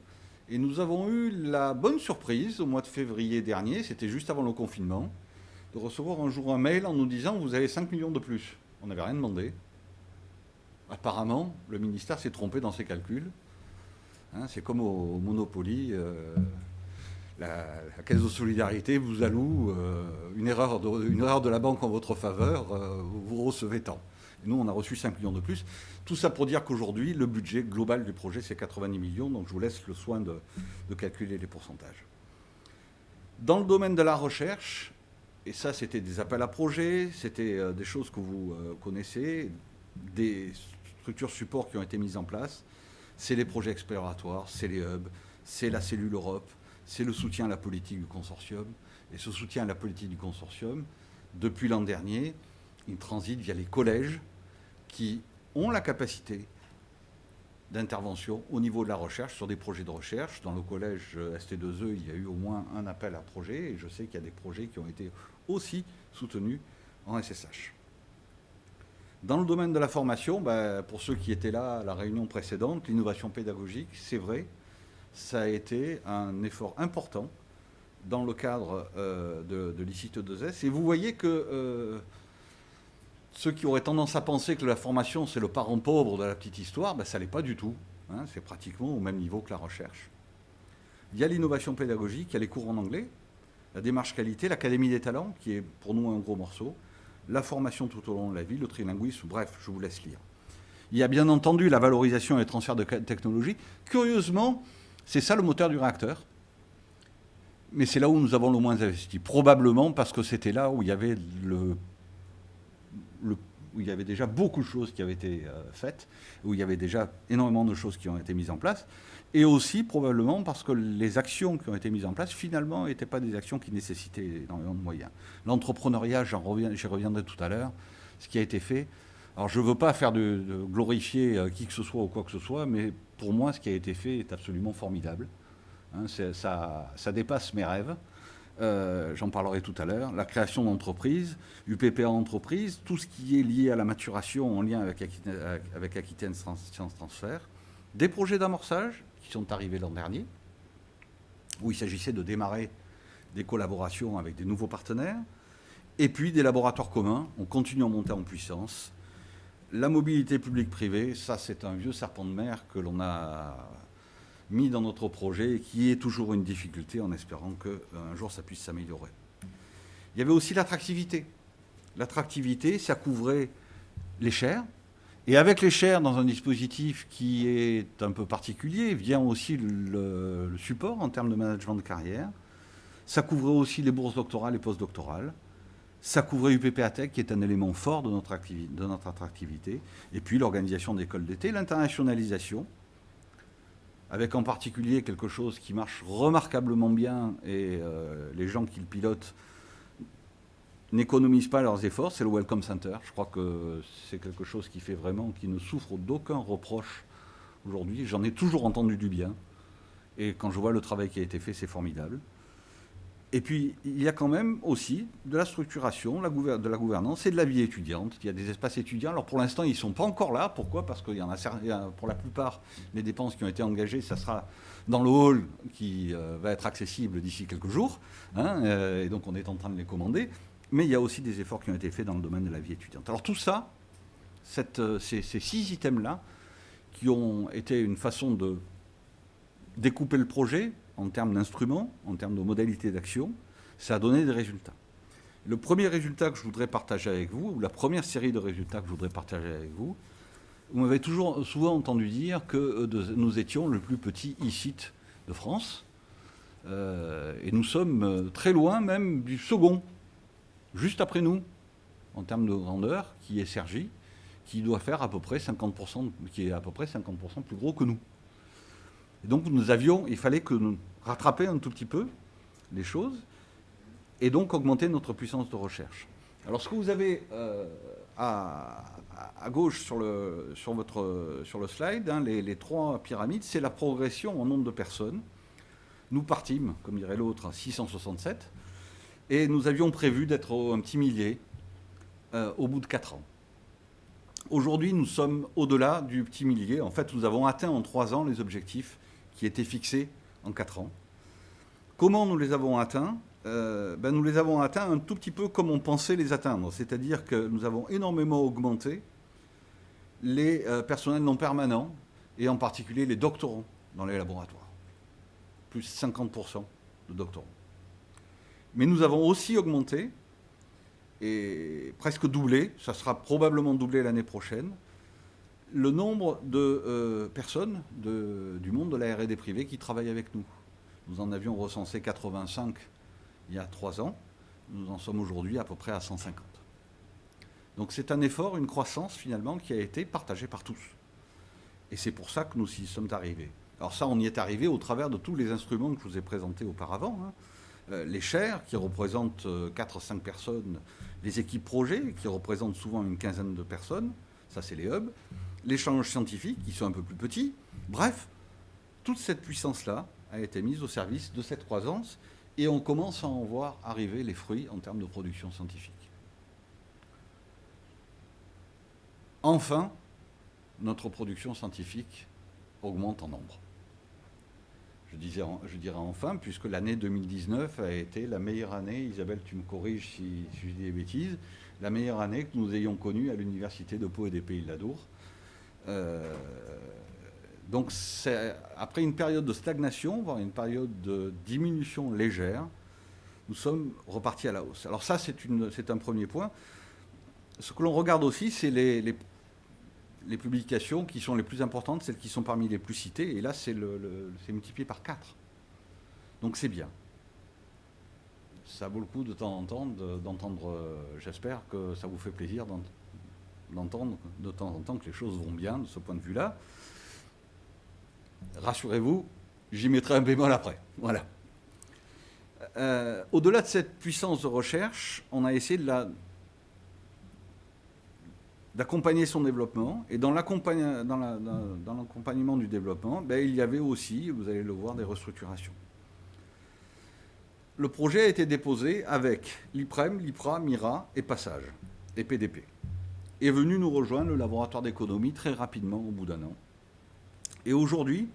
Et nous avons eu la bonne surprise au mois de février dernier, c'était juste avant le confinement, de recevoir un jour un mail en nous disant « vous avez 5 millions de plus ». On n'avait rien demandé. Apparemment, le ministère s'est trompé dans ses calculs. Hein, c'est comme au Monopoly, la Caisse de solidarité vous alloue une erreur de la banque en votre faveur, vous recevez tant. Et nous, on a reçu 5 millions de plus. Tout ça pour dire qu'aujourd'hui, le budget global du projet, c'est 90 millions. Donc, je vous laisse le soin de calculer les pourcentages. Dans le domaine de la recherche, et ça, c'était des appels à projets, c'était des choses que vous connaissez, des structures support qui ont été mises en place. C'est les projets exploratoires, c'est les hubs, c'est la cellule Europe, c'est le soutien à la politique du consortium. Et ce soutien à la politique du consortium, depuis l'an dernier, il transite via les collèges qui ont la capacité d'intervention au niveau de la recherche sur des projets de recherche. Dans le collège ST2E, il y a eu au moins un appel à projet et je sais qu'il y a des projets qui ont été aussi soutenus en SSH. Dans le domaine de la formation, pour ceux qui étaient là à la réunion précédente, l'innovation pédagogique, c'est vrai, ça a été un effort important dans le cadre de l'ICIT2S. Et vous voyez que ceux qui auraient tendance à penser que la formation, c'est le parent pauvre de la petite histoire, ça ne l'est pas du tout. Hein, c'est pratiquement au même niveau que la recherche. Il y a l'innovation pédagogique, il y a les cours en anglais, la démarche qualité, l'Académie des talents, qui est pour nous un gros morceau, la formation tout au long de la vie, le trilinguisme, bref, je vous laisse lire. Il y a bien entendu la valorisation et le transfert de technologie. Curieusement, c'est ça le moteur du réacteur. Mais c'est là où nous avons le moins investi. Probablement parce que c'était là où il y avait où il y avait déjà beaucoup de choses qui avaient été faites, où il y avait déjà énormément de choses qui ont été mises en place, et aussi probablement parce que les actions qui ont été mises en place, finalement, n'étaient pas des actions qui nécessitaient énormément de moyens. L'entrepreneuriat, j'y reviendrai tout à l'heure, ce qui a été fait. Alors je ne veux pas faire de glorifier qui que ce soit ou quoi que ce soit, mais pour moi, ce qui a été fait est absolument formidable. Hein, ça dépasse mes rêves. J'en parlerai tout à l'heure, la création d'entreprises, UPP en entreprise, tout ce qui est lié à la maturation en lien avec Aquitaine Sciences Transfert, des projets d'amorçage qui sont arrivés l'an dernier, où il s'agissait de démarrer des collaborations avec des nouveaux partenaires, et puis des laboratoires communs, on continue à monter en puissance. La mobilité publique-privée, ça c'est un vieux serpent de mer que l'on a mis dans notre projet et qui est toujours une difficulté en espérant qu'un jour ça puisse s'améliorer. Il y avait aussi l'attractivité. L'attractivité, ça couvrait les chaires. Et avec les chaires, dans un dispositif qui est un peu particulier, vient aussi le support en termes de management de carrière. Ça couvrait aussi les bourses doctorales et postdoctorales. Ça couvrait UPPATEC, qui est un élément fort de notre attractivité. Et puis l'organisation d'écoles d'été, l'internationalisation, avec en particulier quelque chose qui marche remarquablement bien et les gens qui le pilotent n'économisent pas leurs efforts, c'est le Welcome Center. Je crois que c'est quelque chose qui fait vraiment, qui ne souffre d'aucun reproche aujourd'hui. J'en ai toujours entendu du bien. Et quand je vois le travail qui a été fait, c'est formidable. Et puis, il y a quand même aussi de la structuration, de la gouvernance et de la vie étudiante. Il y a des espaces étudiants. Alors, pour l'instant, ils ne sont pas encore là. Pourquoi ? Parce qu'il y en a, pour la plupart, les dépenses qui ont été engagées, ça sera dans le hall qui va être accessible d'ici quelques jours. Hein, et donc, on est en train de les commander. Mais il y a aussi des efforts qui ont été faits dans le domaine de la vie étudiante. Alors, tout ça, ces 6 items-là, qui ont été une façon de découper le projet, en termes d'instruments, en termes de modalités d'action, ça a donné des résultats. Le premier résultat que je voudrais partager avec vous, ou la première série de résultats que je voudrais partager avec vous, vous m'avez souvent entendu dire que nous étions le plus petit e-site de France, et nous sommes très loin même du second, juste après nous, en termes de grandeur, qui est Cergy, qui doit faire à peu près 50%, qui est à peu près 50% plus gros que nous. Et donc il fallait que nous rattrapions un tout petit peu les choses et donc augmenter notre puissance de recherche. Alors ce que vous avez à gauche sur le slide, hein, les 3 pyramides, c'est la progression en nombre de personnes. Nous partîmes, comme dirait l'autre, à 667 Et nous avions prévu d'être un petit millier au bout de 4 ans. Aujourd'hui, nous sommes au-delà du petit millier. En fait, nous avons atteint en 3 ans les objectifs qui étaient fixés en 4 ans. Comment nous les avons atteints ? Nous les avons atteints un tout petit peu comme on pensait les atteindre. C'est-à-dire que nous avons énormément augmenté les personnels non permanents et en particulier les doctorants dans les laboratoires. Plus 50% de doctorants. Mais nous avons aussi augmenté, et presque doublé, ça sera probablement doublé l'année prochaine, le nombre de personnes du monde de la R&D privée qui travaillent avec nous. Nous en avions recensé 85 il y a 3 ans, nous en sommes aujourd'hui à peu près à 150. Donc c'est un effort, une croissance finalement qui a été partagée par tous. Et c'est pour ça que nous y sommes arrivés. Alors ça, on y est arrivé au travers de tous les instruments que je vous ai présentés auparavant, hein. Les chaires qui représentent 4-5 personnes, les équipes projets qui représentent souvent une quinzaine de personnes, ça c'est les hubs, l'échange scientifique qui sont un peu plus petits. Bref, toute cette puissance-là a été mise au service de cette croissance et on commence à en voir arriver les fruits en termes de production scientifique. Enfin, notre production scientifique augmente en nombre. Je dirais enfin, puisque l'année 2019 a été la meilleure année, Isabelle, tu me corriges si je dis des bêtises, la meilleure année que nous ayons connue à l'université de Pau et des Pays de la Dour. Donc après une période de stagnation, voire une période de diminution légère, nous sommes repartis à la hausse. Alors ça, c'est un premier point. Ce que l'on regarde aussi, c'est les publications qui sont les plus importantes, celles qui sont parmi les plus citées, et là c'est multiplié par 4. Donc c'est bien. Ça vaut le coup de temps en temps d'entendre, j'espère que ça vous fait plaisir d'entendre de temps en temps que les choses vont bien de ce point de vue-là. Rassurez-vous, j'y mettrai un bémol après. Voilà. Au-delà de cette puissance de recherche, on a essayé d'accompagner son développement. Et dans l'accompagnement du développement, il y avait aussi, vous allez le voir, des restructurations. Le projet a été déposé avec l'IPREM, l'IPRA, MIRA et Passage, et PDP. Est venu nous rejoindre le laboratoire d'économie très rapidement, au bout d'1 an. Et aujourd'hui,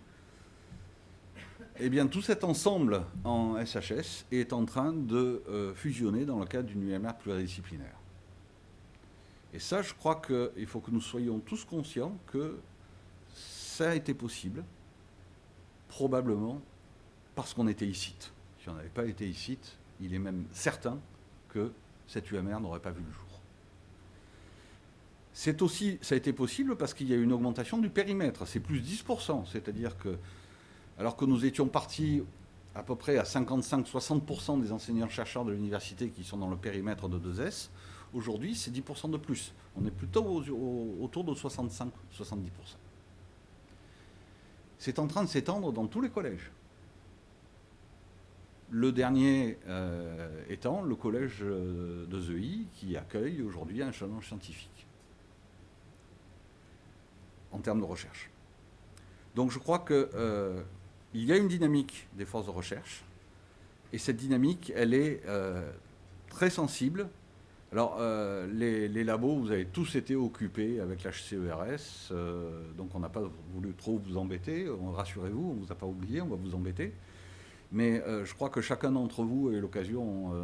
tout cet ensemble en SHS est en train de fusionner dans le cadre d'une UMR pluridisciplinaire. Et ça, je crois qu'il faut que nous soyons tous conscients que ça a été possible, probablement parce qu'on était ici. Si on n'avait pas été ici, il est même certain que cette UMR n'aurait pas vu le jour. Ça a été possible parce qu'il y a eu une augmentation du périmètre, c'est plus 10%, c'est-à-dire que, alors que nous étions partis à peu près à 55-60% des enseignants-chercheurs de l'université qui sont dans le périmètre de 2S, aujourd'hui, c'est 10% de plus. On est plutôt autour de 65-70%. C'est en train de s'étendre dans tous les collèges. Le dernier étant le collège de Zeuilly, qui accueille aujourd'hui un challenge scientifique en termes de recherche. Donc je crois qu'il y a une dynamique des forces de recherche, et cette dynamique, elle est très sensible. Alors, les labos, vous avez tous été occupés avec l'HCERS, donc on n'a pas voulu trop vous embêter, rassurez-vous, on ne vous a pas oublié, on va vous embêter. Mais je crois que chacun d'entre vous a eu l'occasion,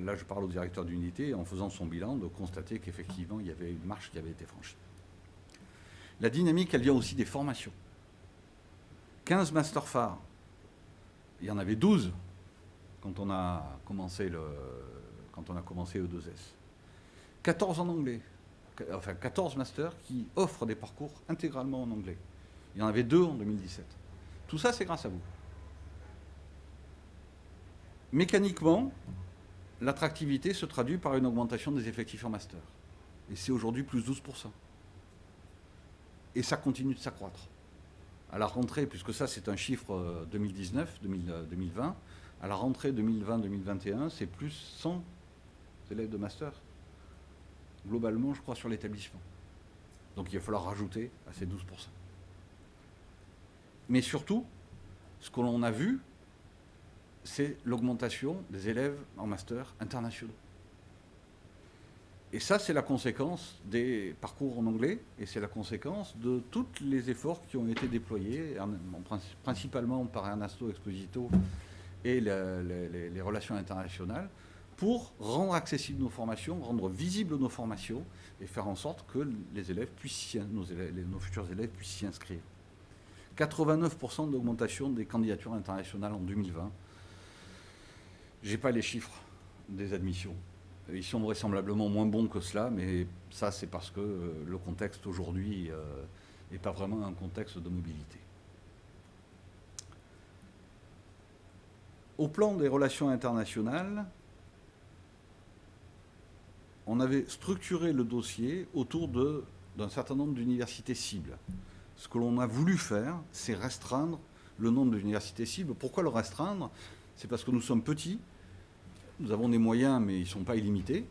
là je parle au directeur d'unité, en faisant son bilan, de constater qu'effectivement il y avait une marche qui avait été franchie. La dynamique, elle vient aussi des formations. 15 masters phares, il y en avait 12 quand on a commencé E2S. 14 en anglais, enfin 14 masters qui offrent des parcours intégralement en anglais. Il y en avait 2 en 2017. Tout ça, c'est grâce à vous. Mécaniquement, l'attractivité se traduit par une augmentation des effectifs en master. Et c'est aujourd'hui plus 12%. Et ça continue de s'accroître. À la rentrée, puisque ça c'est un chiffre 2019-2020, à la rentrée 2020-2021, c'est plus 100 élèves de master, globalement, je crois, sur l'établissement. Donc il va falloir rajouter à ces 12%. Mais surtout, ce que l'on a vu, c'est l'augmentation des élèves en master internationaux. Et ça, c'est la conséquence des parcours en anglais, et c'est la conséquence de tous les efforts qui ont été déployés, principalement par Ernesto Exposito et les relations internationales, pour rendre accessibles nos formations, rendre visibles nos formations, et faire en sorte que les élèves puissent nos futurs élèves puissent s'y inscrire. 89% d'augmentation des candidatures internationales en 2020. Je n'ai pas les chiffres des admissions. Ils sont vraisemblablement moins bons que cela, mais ça, c'est parce que le contexte aujourd'hui n'est pas vraiment un contexte de mobilité. Au plan des relations internationales, on avait structuré le dossier autour d'un certain nombre d'universités cibles. Ce que l'on a voulu faire, c'est restreindre le nombre d'universités cibles. Pourquoi le restreindre? C'est parce que nous sommes petits, nous avons des moyens, mais ils ne sont pas illimités.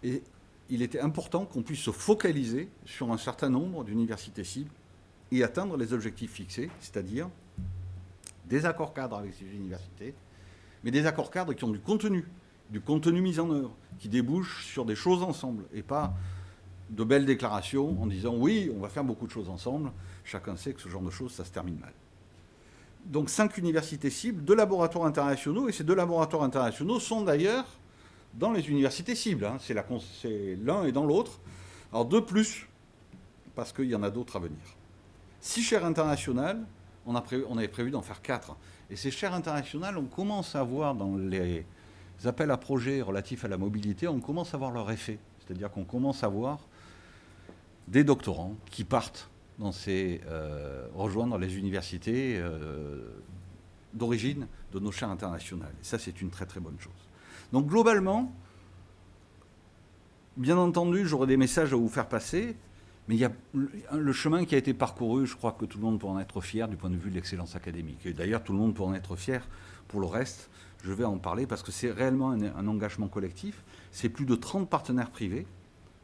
Et il était important qu'on puisse se focaliser sur un certain nombre d'universités cibles et atteindre les objectifs fixés, c'est-à-dire des accords cadres avec ces universités, mais des accords cadres qui ont du contenu mis en œuvre, qui débouchent sur des choses ensemble, et pas de belles déclarations en disant « oui, on va faire beaucoup de choses ensemble ». Chacun sait que ce genre de choses, ça se termine mal. Donc 5 universités cibles, 2 laboratoires internationaux, et ces 2 laboratoires internationaux sont d'ailleurs dans les universités cibles. Hein. C'est l'un et dans l'autre. Alors 2 plus, parce qu'il y en a d'autres à venir. 6 chaires internationales, on avait prévu d'en faire 4. Et ces chaires internationales, on commence à voir dans les appels à projets relatifs à la mobilité, on commence à voir leur effet. C'est-à-dire qu'on commence à voir des doctorants qui partent rejoindre les universités d'origine de nos chaires internationales. Et ça, c'est une très très bonne chose. Donc globalement, bien entendu, j'aurai des messages à vous faire passer, mais il y a le chemin qui a été parcouru, je crois que tout le monde peut en être fier du point de vue de l'excellence académique. Et d'ailleurs, tout le monde peut en être fier pour le reste. Je vais en parler parce que c'est réellement un engagement collectif. C'est plus de 30 partenaires privés,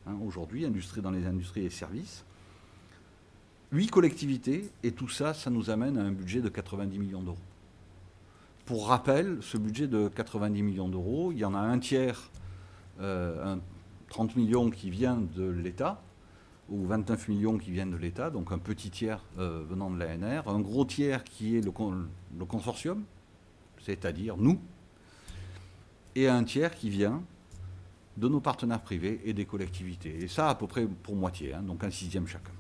hein, aujourd'hui, dans les industries et services. 8 collectivités, et tout ça, ça nous amène à un budget de 90 millions d'euros. Pour rappel, ce budget de 90 millions d'euros, il y en a un tiers, 30 millions qui vient de l'État, ou 29 millions qui viennent de l'État, donc un petit tiers venant de l'ANR, un gros tiers qui est le consortium, c'est-à-dire nous, et un tiers qui vient de nos partenaires privés et des collectivités. Et ça, à peu près pour moitié, hein, donc un 1/6 chacun.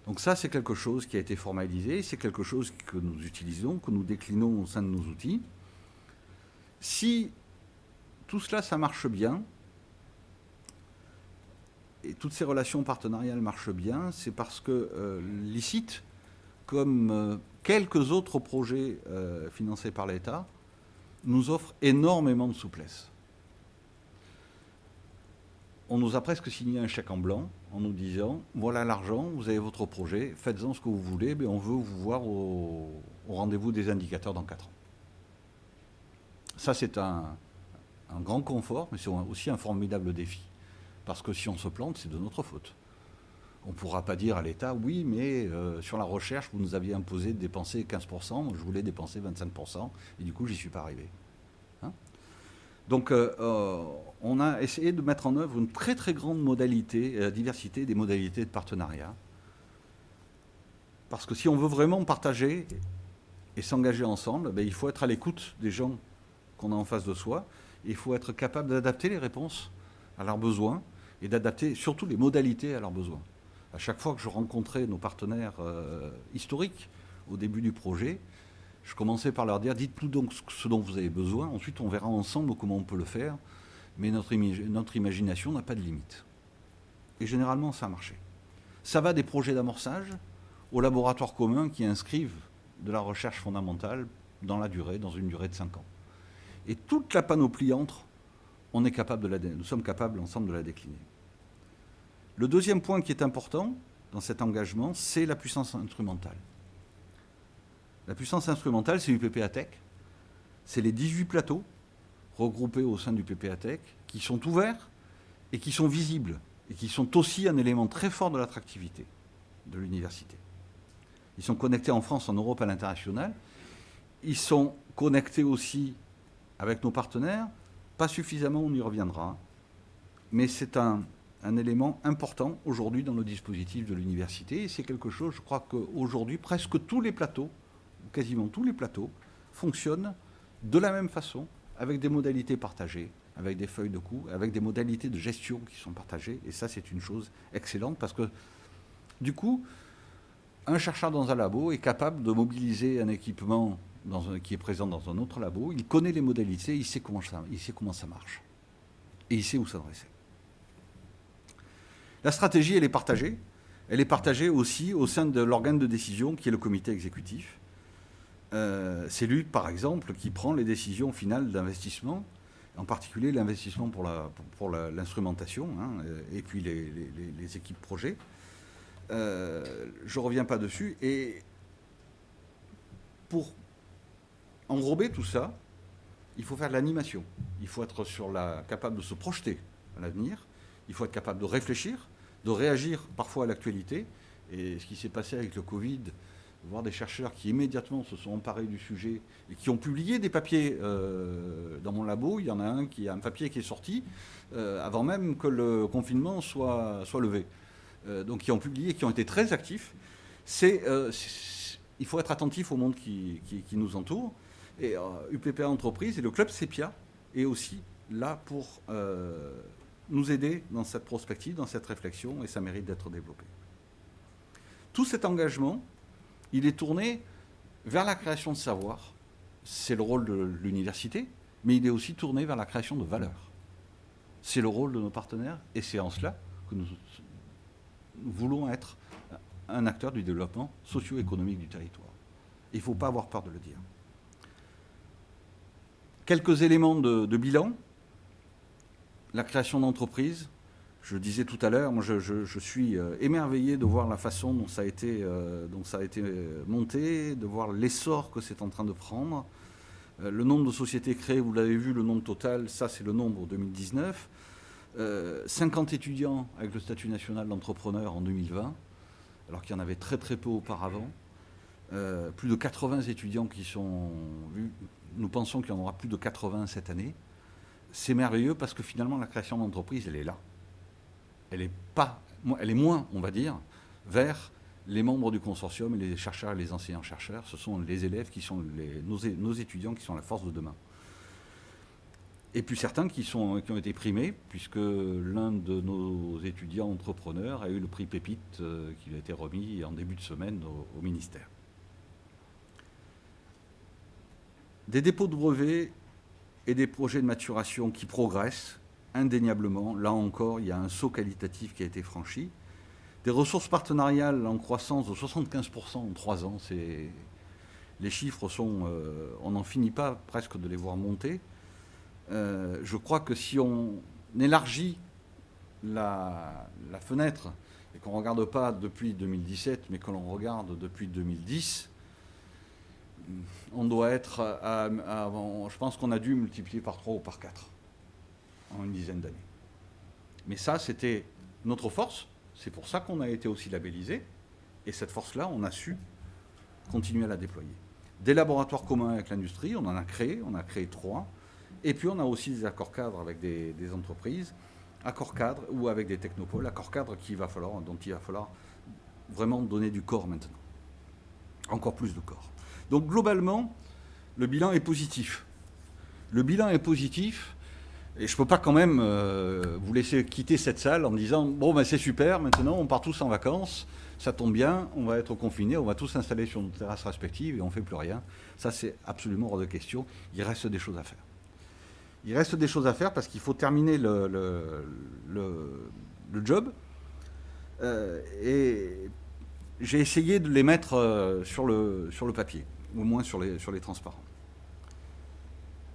Donc ça, c'est quelque chose qui a été formalisé, c'est quelque chose que nous utilisons, que nous déclinons au sein de nos outils. Si tout cela, ça marche bien, et toutes ces relations partenariales marchent bien, c'est parce que l'ICIT, comme quelques autres projets financés par l'État, nous offre énormément de souplesse. On nous a presque signé un chèque en blanc en nous disant « Voilà l'argent, vous avez votre projet, faites-en ce que vous voulez, mais on veut vous voir au rendez-vous des indicateurs dans 4 ans. » Ça, c'est un grand confort, mais c'est aussi un formidable défi. Parce que si on se plante, c'est de notre faute. On ne pourra pas dire à l'État « Oui, mais sur la recherche, vous nous aviez imposé de dépenser 15%, je voulais dépenser 25%, et du coup, j'y suis pas arrivé. » Donc, on a essayé de mettre en œuvre une très très grande diversité des modalités de partenariat. Parce que si on veut vraiment partager et s'engager ensemble, il faut être à l'écoute des gens qu'on a en face de soi. Et il faut être capable d'adapter les réponses à leurs besoins et d'adapter surtout les modalités à leurs besoins. À chaque fois que je rencontrais nos partenaires historiques au début du projet, je commençais par leur dire « Dites-nous donc ce dont vous avez besoin, ensuite on verra ensemble comment on peut le faire, mais notre imagination n'a pas de limite. » Et généralement, ça a marché. Ça va des projets d'amorçage aux laboratoires communs qui inscrivent de la recherche fondamentale dans une durée de 5 ans. Et toute la panoplie entre, nous sommes capables ensemble de la décliner. Le deuxième point qui est important dans cet engagement, c'est la puissance instrumentale. La puissance instrumentale, c'est l'UPPATech. C'est les 18 plateaux regroupés au sein du PPATech qui sont ouverts et qui sont visibles et qui sont aussi un élément très fort de l'attractivité de l'université. Ils sont connectés en France, en Europe, à l'international. Ils sont connecté aussi avec nos partenaires. Pas suffisamment, on y reviendra. Mais c'est un élément important aujourd'hui dans le dispositif de l'université. Et c'est quelque chose, je crois qu'aujourd'hui, presque tous les plateaux, quasiment tous les plateaux, fonctionnent de la même façon, avec des modalités partagées, avec des feuilles de coûts, avec des modalités de gestion qui sont partagées. Et ça, c'est une chose excellente parce que, du coup, un chercheur dans un labo est capable de mobiliser un équipement qui est présent dans un autre labo. Il connaît les modalités, il sait comment ça marche. Et il sait où s'adresser. La stratégie, elle est partagée. Elle est partagée aussi au sein de l'organe de décision qui est le comité exécutif. C'est lui, par exemple, qui prend les décisions finales d'investissement, en particulier l'investissement pour l'instrumentation, hein, et puis les équipes projets. Je ne reviens pas dessus. Et pour enrober tout ça, il faut faire de l'animation. Il faut être capable de se projeter à l'avenir. Il faut être capable de réfléchir, de réagir parfois à l'actualité. Et ce qui s'est passé avec le Covid, voir des chercheurs qui immédiatement se sont emparés du sujet et qui ont publié des papiers dans mon labo. Il y en a un papier qui est sorti avant même que le confinement soit levé. Donc qui ont publié, qui ont été très actifs. Il faut être attentif au monde qui nous entoure. Et UPPA Entreprise et le Club Sepia est aussi là pour nous aider dans cette prospective, dans cette réflexion, et ça mérite d'être développé. Tout cet engagement, il est tourné vers la création de savoir. C'est le rôle de l'université, mais il est aussi tourné vers la création de valeur. C'est le rôle de nos partenaires, et c'est en cela que nous voulons être un acteur du développement socio-économique du territoire. Il ne faut pas avoir peur de le dire. Quelques éléments de bilan. La création d'entreprises. Je le disais tout à l'heure, moi je suis émerveillé de voir la façon dont ça a été monté, de voir l'essor que c'est en train de prendre. Le nombre de sociétés créées, vous l'avez vu, le nombre total, ça c'est le nombre 2019. 50 étudiants avec le statut national d'entrepreneur en 2020, alors qu'il y en avait très très peu auparavant. Plus de 80 étudiants qui sont vus. Nous pensons qu'il y en aura plus de 80 cette année. C'est merveilleux parce que finalement la création d'entreprise, elle est là. Elle est moins, on va dire, vers les membres du consortium et les chercheurs et les enseignants-chercheurs. Ce sont les élèves qui sont nos étudiants qui sont la force de demain. Et puis certains qui ont été primés, puisque l'un de nos étudiants entrepreneurs a eu le prix Pépite qui lui a été remis en début de semaine au ministère. Des dépôts de brevets et des projets de maturation qui progressent, indéniablement. Là encore, il y a un saut qualitatif qui a été franchi. Des ressources partenariales en croissance de 75% en 3 ans. Les chiffres sont... on n'en finit pas presque de les voir monter. Je crois que si on élargit la fenêtre et qu'on ne regarde pas depuis 2017, mais que l'on regarde depuis 2010, on doit être je pense qu'on a dû multiplier par 3 ou par 4 en une dizaine d'années. Mais ça, c'était notre force. C'est pour ça qu'on a été aussi labellisé. Et cette force-là, on a su continuer à la déployer. Des laboratoires communs avec l'industrie, on a créé 3. Et puis on a aussi des accords cadres avec des entreprises, accords cadres ou avec des technopoles, accords cadres dont il va falloir vraiment donner du corps maintenant. Encore plus de corps. Donc globalement, le bilan est positif. Le bilan est positif, et je ne peux pas quand même vous laisser quitter cette salle en me disant « Bon, ben, c'est super, maintenant on part tous en vacances, ça tombe bien, on va être confinés, on va tous s'installer sur nos terrasses respectives et on ne fait plus rien. » Ça, c'est absolument hors de question. Il reste des choses à faire. Il reste des choses à faire parce qu'il faut terminer le job. Et j'ai essayé de les mettre sur le papier, au moins sur les transparents.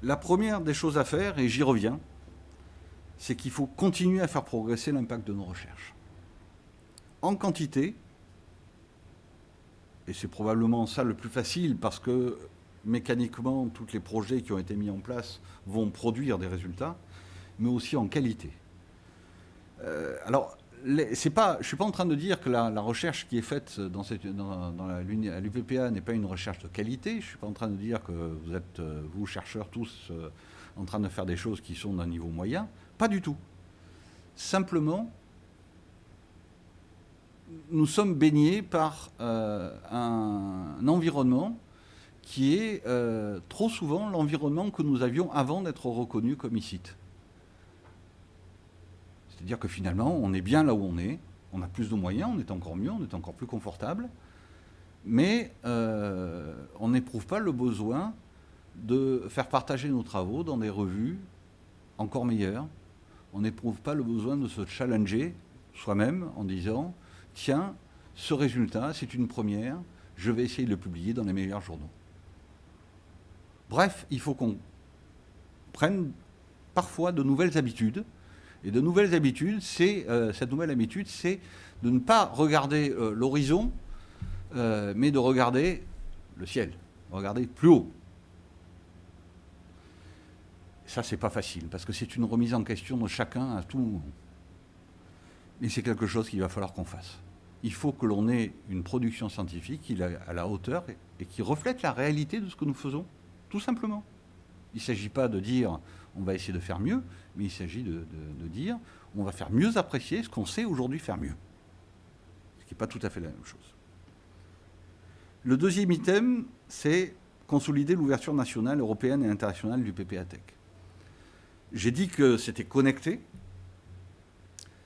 La première des choses à faire, et j'y reviens, c'est qu'il faut continuer à faire progresser l'impact de nos recherches. En quantité, et c'est probablement ça le plus facile parce que mécaniquement, tous les projets qui ont été mis en place vont produire des résultats, mais aussi en qualité. Alors, je ne suis pas en train de dire que la recherche qui est faite à l'UPPA n'est pas une recherche de qualité. Je ne suis pas en train de dire que vous êtes, vous chercheurs tous, en train de faire des choses qui sont d'un niveau moyen. Pas du tout. Simplement, nous sommes baignés par un environnement qui est trop souvent l'environnement que nous avions avant d'être reconnus comme ICIT. C'est-à-dire que finalement, on est bien là où on a plus de moyens, on est encore mieux, on est encore plus confortable, mais on n'éprouve pas le besoin de faire partager nos travaux dans des revues encore meilleures. On n'éprouve pas le besoin de se challenger soi-même en disant « Tiens, ce résultat, c'est une première, je vais essayer de le publier dans les meilleurs journaux. » Bref, il faut qu'on prenne parfois de nouvelles habitudes. Et de nouvelles habitudes, cette nouvelle habitude, c'est de ne pas regarder l'horizon, mais de regarder le ciel, regarder plus haut. Ça, c'est pas facile, parce que c'est une remise en question de chacun à tout moment. Mais c'est quelque chose qu'il va falloir qu'on fasse. Il faut que l'on ait une production scientifique qui est à la hauteur et qui reflète la réalité de ce que nous faisons, tout simplement. Il ne s'agit pas de dire on va essayer de faire mieux, mais il s'agit de dire on va faire mieux apprécier ce qu'on sait aujourd'hui faire mieux. Ce qui n'est pas tout à fait la même chose. Le deuxième item, c'est consolider l'ouverture nationale, européenne et internationale du PPA-Tech. J'ai dit que c'était connecté.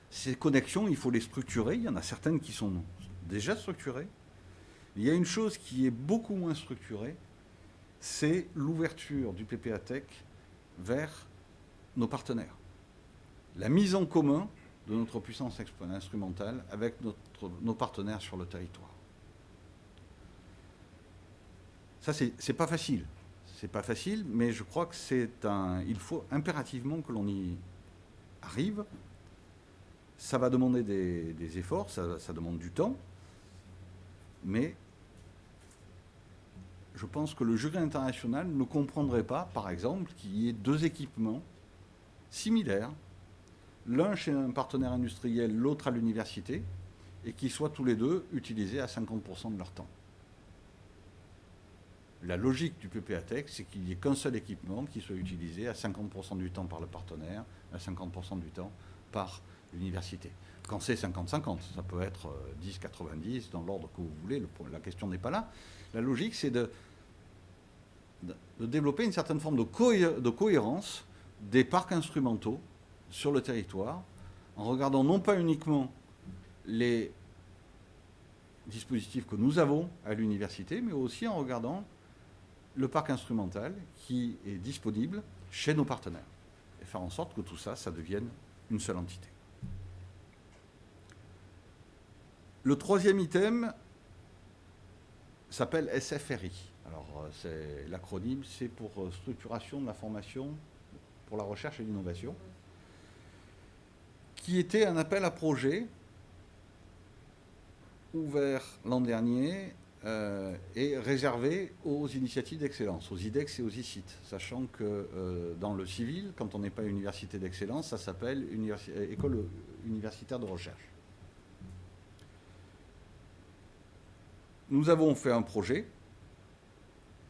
Ces connexions, il faut les structurer. Il y en a certaines qui sont déjà structurées. Il y a une chose qui est beaucoup moins structurée, c'est l'ouverture du PPA-Tech vers nos partenaires. La mise en commun de notre puissance instrumentale avec nos partenaires sur le territoire. Ça, c'est pas facile. C'est pas facile, mais je crois que il faut impérativement que l'on y arrive. Ça va demander des efforts, ça demande du temps, mais je pense que le jury international ne comprendrait pas, par exemple, qu'il y ait deux équipements similaires, l'un chez un partenaire industriel, l'autre à l'université, et qui soient tous les deux utilisés à 50% de leur temps. La logique du PPA-Tech, c'est qu'il n'y ait qu'un seul équipement qui soit utilisé à 50% du temps par le partenaire, à 50% du temps par l'université. Quand c'est 50-50, ça peut être 10-90, dans l'ordre que vous voulez, la question n'est pas là. La logique, c'est de développer une certaine forme de cohérence des parcs instrumentaux sur le territoire, en regardant non pas uniquement les dispositifs que nous avons à l'université, mais aussi en regardant le parc instrumental qui est disponible chez nos partenaires, et faire en sorte que tout ça, ça devienne une seule entité. Le troisième item s'appelle SFRI. Alors, l'acronyme, c'est pour Structuration de la formation pour la recherche et l'innovation, qui était un appel à projet ouvert l'an dernier et réservé aux initiatives d'excellence, aux IDEX et aux ICIT, sachant que dans le civil, quand on n'est pas université d'excellence, ça s'appelle école universitaire de recherche. Nous avons fait un projet.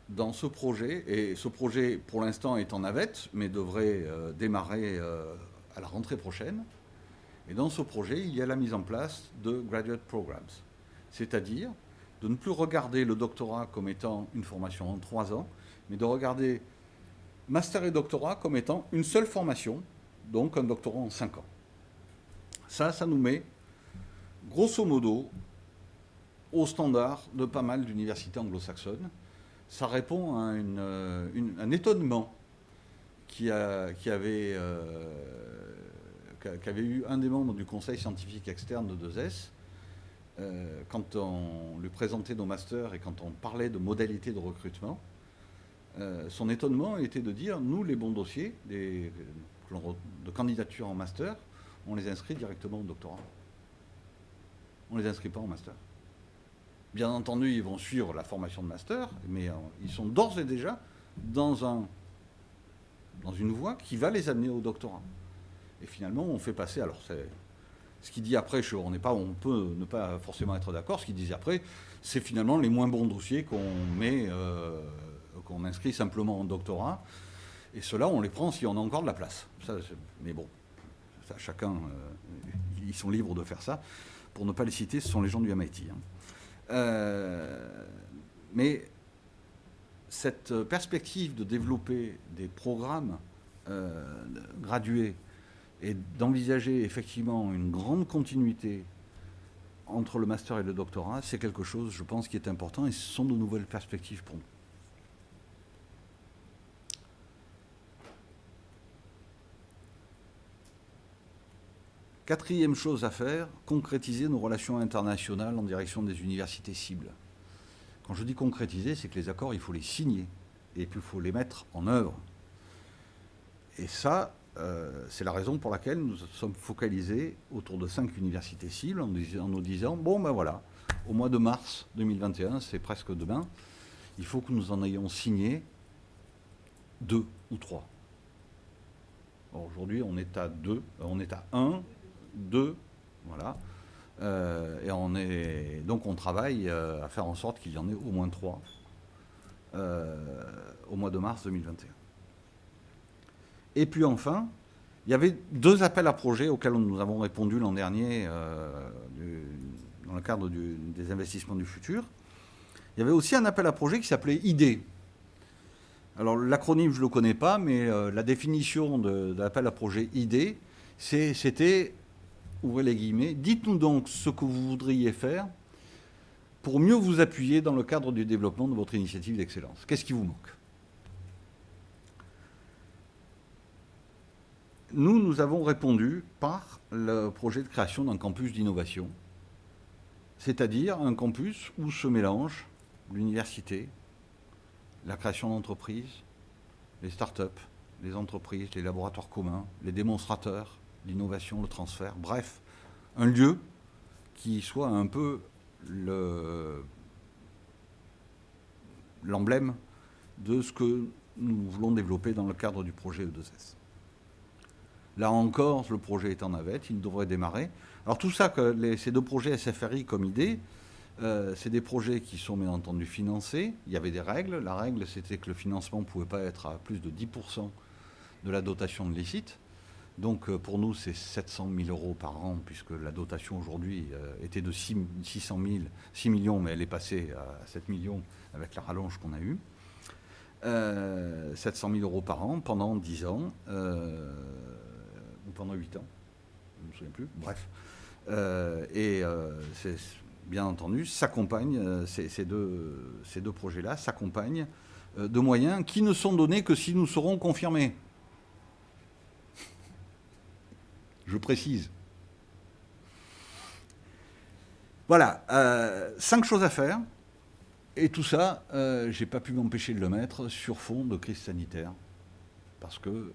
Dans ce projet, et ce projet pour l'instant est en navette, mais devrait démarrer à la rentrée prochaine, et dans ce projet, il y a la mise en place de graduate programs, c'est-à-dire de ne plus regarder le doctorat comme étant une formation en 3 ans, mais de regarder master et doctorat comme étant une seule formation, donc un doctorat en 5 ans. Ça nous met, grosso modo, au standard de pas mal d'universités anglo-saxonnes. Ça répond à un étonnement qu'avait eu un des membres du conseil scientifique externe de 2S quand on lui présentait nos masters et quand on parlait de modalités de recrutement. Son étonnement était de dire, nous, les bons dossiers de candidature en master, on les inscrit directement au doctorat. On ne les inscrit pas en master. Bien entendu, ils vont suivre la formation de master, mais ils sont d'ores et déjà dans une voie qui va les amener au doctorat. Et finalement, on fait passer, alors Ce qu'il dit après, on peut ne pas forcément être d'accord, ce qu'il disait après, c'est finalement les moins bons dossiers qu'on inscrit simplement en doctorat. Et ceux-là, on les prend si on a encore de la place. Mais bon, ça, chacun, ils sont libres de faire ça. Pour ne pas les citer, ce sont les gens du MIT. Mais cette perspective de développer des programmes gradués et d'envisager effectivement une grande continuité entre le master et le doctorat, c'est quelque chose, je pense, qui est important et ce sont de nouvelles perspectives pour nous. Quatrième chose à faire, concrétiser nos relations internationales en direction des universités cibles. Quand je dis concrétiser, c'est que les accords, il faut les signer et puis il faut les mettre en œuvre. Et ça, c'est la raison pour laquelle nous sommes focalisés autour de 5 universités cibles en nous disant, bon ben voilà, au mois de mars 2021, c'est presque demain, il faut que nous en ayons signé 2 ou 3. Aujourd'hui, on est à 2, on est à 1, 2, voilà. Donc on travaille à faire en sorte qu'il y en ait au moins 3 au mois de mars 2021. Et puis enfin, il y avait 2 appels à projets auxquels nous avons répondu l'an dernier dans le cadre des investissements du futur. Il y avait aussi un appel à projet qui s'appelait IDE. Alors l'acronyme, je ne le connais pas, mais la définition de l'appel à projet IDE, c'était, ouvrez les guillemets, dites-nous donc ce que vous voudriez faire pour mieux vous appuyer dans le cadre du développement de votre initiative d'excellence. Qu'est-ce qui vous manque ? Nous avons répondu par le projet de création d'un campus d'innovation, c'est-à-dire un campus où se mélangent l'université, la création d'entreprises, les start-up, les entreprises, les laboratoires communs, les démonstrateurs, l'innovation, le transfert, bref, un lieu qui soit un peu l'emblème de ce que nous voulons développer dans le cadre du projet E2S. Là encore, le projet est en navette, il devrait démarrer. Alors tout ça, ces 2 projets SFRI comme idée, c'est des projets qui sont bien entendu financés. Il y avait des règles. La règle, c'était que le financement ne pouvait pas être à plus de 10% de la dotation de l'ICIT. Donc pour nous, c'est 700 000 euros par an, puisque la dotation aujourd'hui était de 6 millions, mais elle est passée à 7 millions avec la rallonge qu'on a eue. 700 000 euros par an pendant 10 ans, ou pendant 8 ans, je ne me souviens plus, bref. C'est bien entendu, s'accompagnent, ces deux projets-là s'accompagnent de moyens qui ne sont donnés que si nous serons confirmés. Je précise. Voilà, 5 choses à faire. Et tout ça, je n'ai pas pu m'empêcher de le mettre sur fond de crise sanitaire. Parce que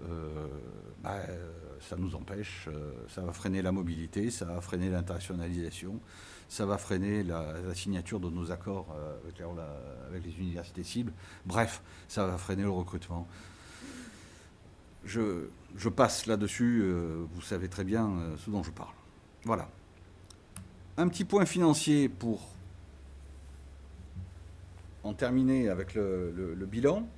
ça nous empêche, ça va freiner la mobilité, ça va freiner l'internationalisation, ça va freiner la signature de nos accords avec les universités cibles. Bref, ça va freiner le recrutement. Je passe là-dessus, vous savez très bien ce dont je parle. Voilà. Un petit point financier pour en terminer avec le bilan.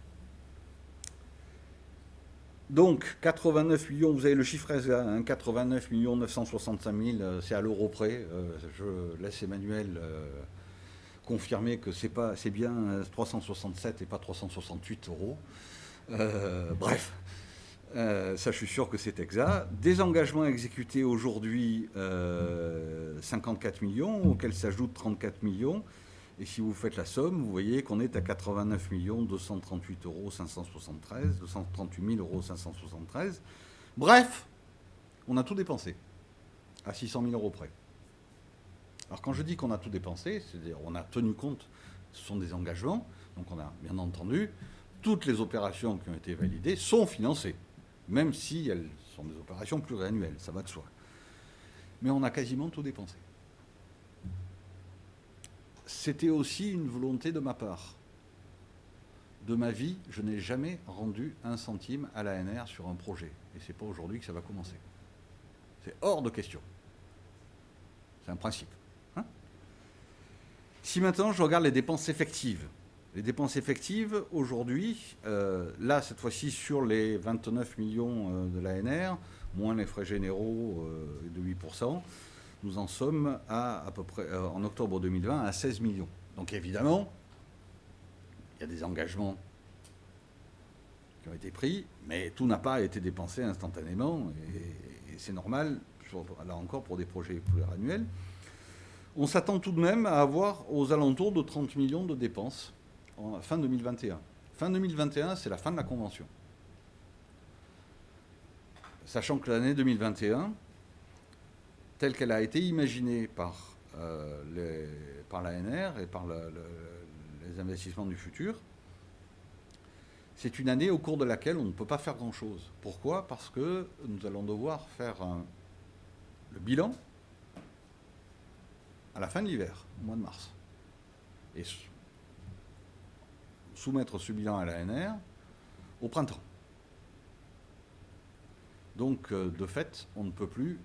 Donc, 89 millions, vous avez le chiffre exact, hein, 89 965 000, c'est à l'euro près. Je laisse Emmanuel confirmer que c'est bien 367 et pas 368 euros. Bref, ça je suis sûr que c'est exact. Des engagements exécutés aujourd'hui, 54 millions, auxquels s'ajoutent 34 millions. Et si vous faites la somme, vous voyez qu'on est à 89 238 573, 238 573. Bref, on a tout dépensé, à 600 000 euros près. Alors quand je dis qu'on a tout dépensé, c'est-à-dire on a tenu compte, ce sont des engagements, donc on a bien entendu, toutes les opérations qui ont été validées sont financées, même si elles sont des opérations pluriannuelles, ça va de soi. Mais on a quasiment tout dépensé. C'était aussi une volonté de ma part. De ma vie, je n'ai jamais rendu un centime à l'ANR sur un projet. Et ce n'est pas aujourd'hui que ça va commencer. C'est hors de question. C'est un principe. Hein. Si maintenant je regarde les dépenses effectives, aujourd'hui, là, cette fois-ci, sur les 29 millions de l'ANR, moins les frais généraux de 8%, nous en sommes à peu près, en octobre 2020, à 16 millions. Donc évidemment, il y a des engagements qui ont été pris, mais tout n'a pas été dépensé instantanément, et c'est normal, là encore pour des projets pluriannuels. On s'attend tout de même à avoir aux alentours de 30 millions de dépenses en fin 2021. Fin 2021, c'est la fin de la convention. Sachant que l'année 2021, telle qu'elle a été imaginée par l'ANR et par les investissements du futur, c'est une année au cours de laquelle on ne peut pas faire grand-chose. Pourquoi ? Parce que nous allons devoir faire le bilan à la fin de l'hiver, au mois de mars. Et soumettre ce bilan à l'ANR au printemps. Donc, de fait, on ne peut plus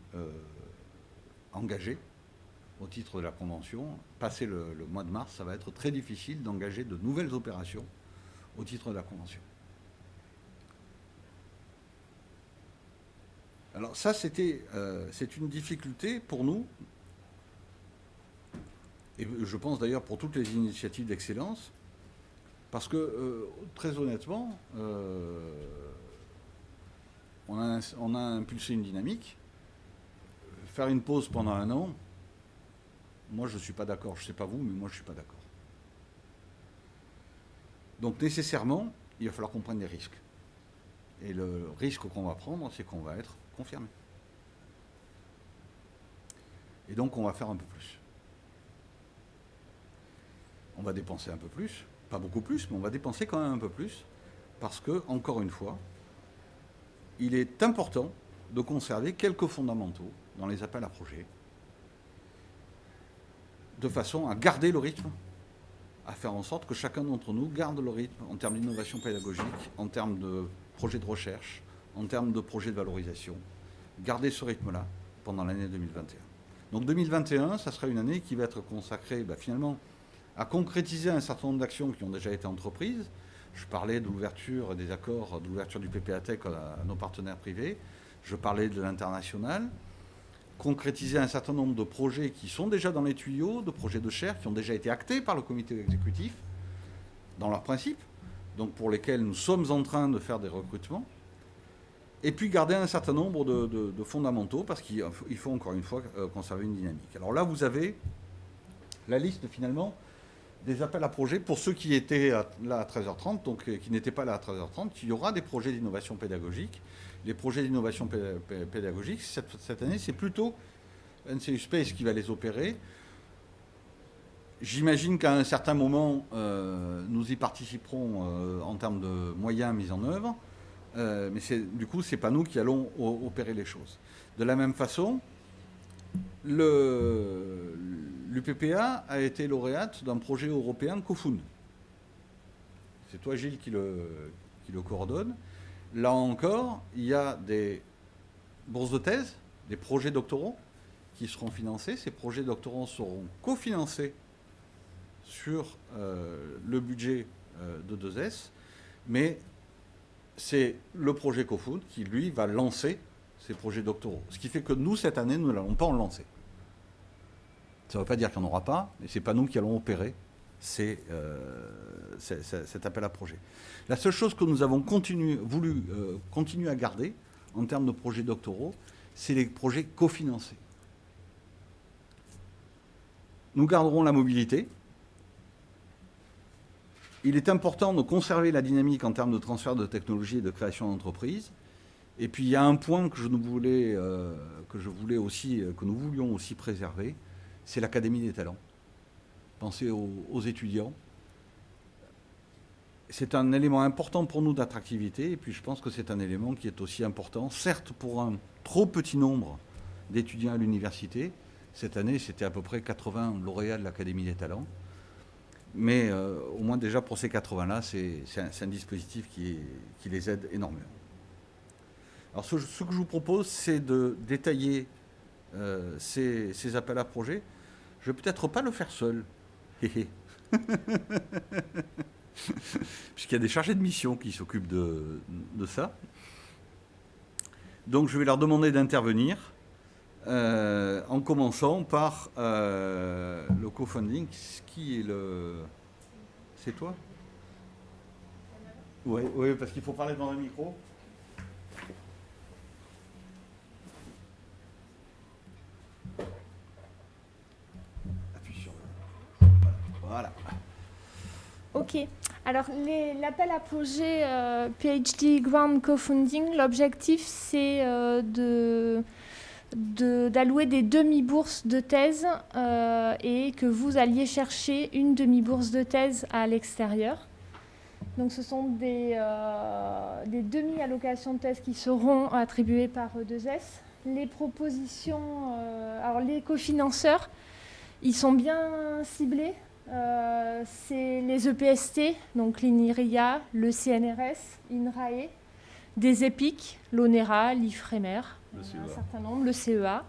engager, au titre de la Convention, passer le mois de mars, ça va être très difficile d'engager de nouvelles opérations au titre de la Convention. Alors ça, c'est une difficulté pour nous, et je pense d'ailleurs pour toutes les initiatives d'excellence, parce que, très honnêtement, on a impulsé une dynamique. Faire une pause pendant 1 an, moi je ne suis pas d'accord. Je ne sais pas vous, mais moi je ne suis pas d'accord. Donc nécessairement, il va falloir qu'on prenne des risques. Et le risque qu'on va prendre, c'est qu'on va être confirmé. Et donc on va faire un peu plus. On va dépenser un peu plus, pas beaucoup plus, mais on va dépenser quand même un peu plus, parce que, encore une fois, il est important de conserver quelques fondamentaux dans les appels à projets, de façon à garder le rythme, à faire en sorte que chacun d'entre nous garde le rythme en termes d'innovation pédagogique, en termes de projets de recherche, en termes de projets de valorisation. Garder ce rythme-là pendant l'année 2021. Donc 2021, ça sera une année qui va être consacrée finalement à concrétiser un certain nombre d'actions qui ont déjà été entreprises. Je parlais de l'ouverture des accords, de l'ouverture du PPA-Tech à nos partenaires privés. Je parlais de l'international. Concrétiser un certain nombre de projets qui sont déjà dans les tuyaux, de projets de chaire qui ont déjà été actés par le comité exécutif, dans leurs principes, donc pour lesquels nous sommes en train de faire des recrutements. Et puis garder un certain nombre de fondamentaux, parce qu'il faut encore une fois conserver une dynamique. Alors là, vous avez la liste finalement des appels à projets pour ceux qui étaient là à 13h30, donc qui n'étaient pas là à 13h30. Il y aura des projets d'innovation pédagogique. Les projets d'innovation pédagogique, cette année, c'est plutôt NCU Space qui va les opérer. J'imagine qu'à un certain moment, nous y participerons en termes de moyens mis en œuvre, mais du coup, ce n'est pas nous qui allons opérer les choses. De la même façon, l'UPPA a été lauréate d'un projet européen CoFund. C'est toi, Gilles, qui le coordonne. Là encore, il y a des bourses de thèse, des projets doctoraux qui seront financés. Ces projets doctorants seront cofinancés sur le budget de 2S, mais c'est le projet CoFund qui, lui, va lancer ces projets doctoraux. Ce qui fait que nous, cette année, nous n'allons pas en lancer. Ça ne veut pas dire qu'il n'y en aura pas, mais ce n'est pas nous qui allons opérer cet appel à projet. La seule chose que nous avons voulu continuer à garder en termes de projets doctoraux, c'est les projets cofinancés. Nous garderons la mobilité. Il est important de conserver la dynamique en termes de transfert de technologie et de création d'entreprises. Et puis il y a un point que nous voulions aussi préserver, c'est l'Académie des talents. Pensez aux étudiants. C'est un élément important pour nous d'attractivité, et puis je pense que c'est un élément qui est aussi important, certes pour un trop petit nombre d'étudiants à l'université. Cette année, c'était à peu près 80 lauréats de l'Académie des talents. Mais au moins déjà pour ces 80-là, c'est un dispositif qui les aide énormément. Alors ce que je vous propose, c'est de détailler ces appels à projets, je vais peut-être pas le faire seul. Puisqu'il y a des chargés de mission qui s'occupent de ça. Donc je vais leur demander d'intervenir en commençant par le co-funding. Qui est le... C'est toi? Oui, parce qu'il faut parler dans le micro. Appuie sur le... Voilà. Ok. Alors, l'appel à projet PhD Grant Co-Funding, l'objectif, c'est d'allouer des demi-bourses de thèse et que vous alliez chercher une demi-bourse de thèse à l'extérieur. Donc, ce sont des demi-allocations de thèse qui seront attribuées par E2S. Les propositions, alors les cofinanceurs, ils sont bien ciblés. C'est les EPST, donc l'INRIA, le CNRS, INRAE, des EPIC, l'ONERA, l'IFREMER, un certain nombre, le CEA,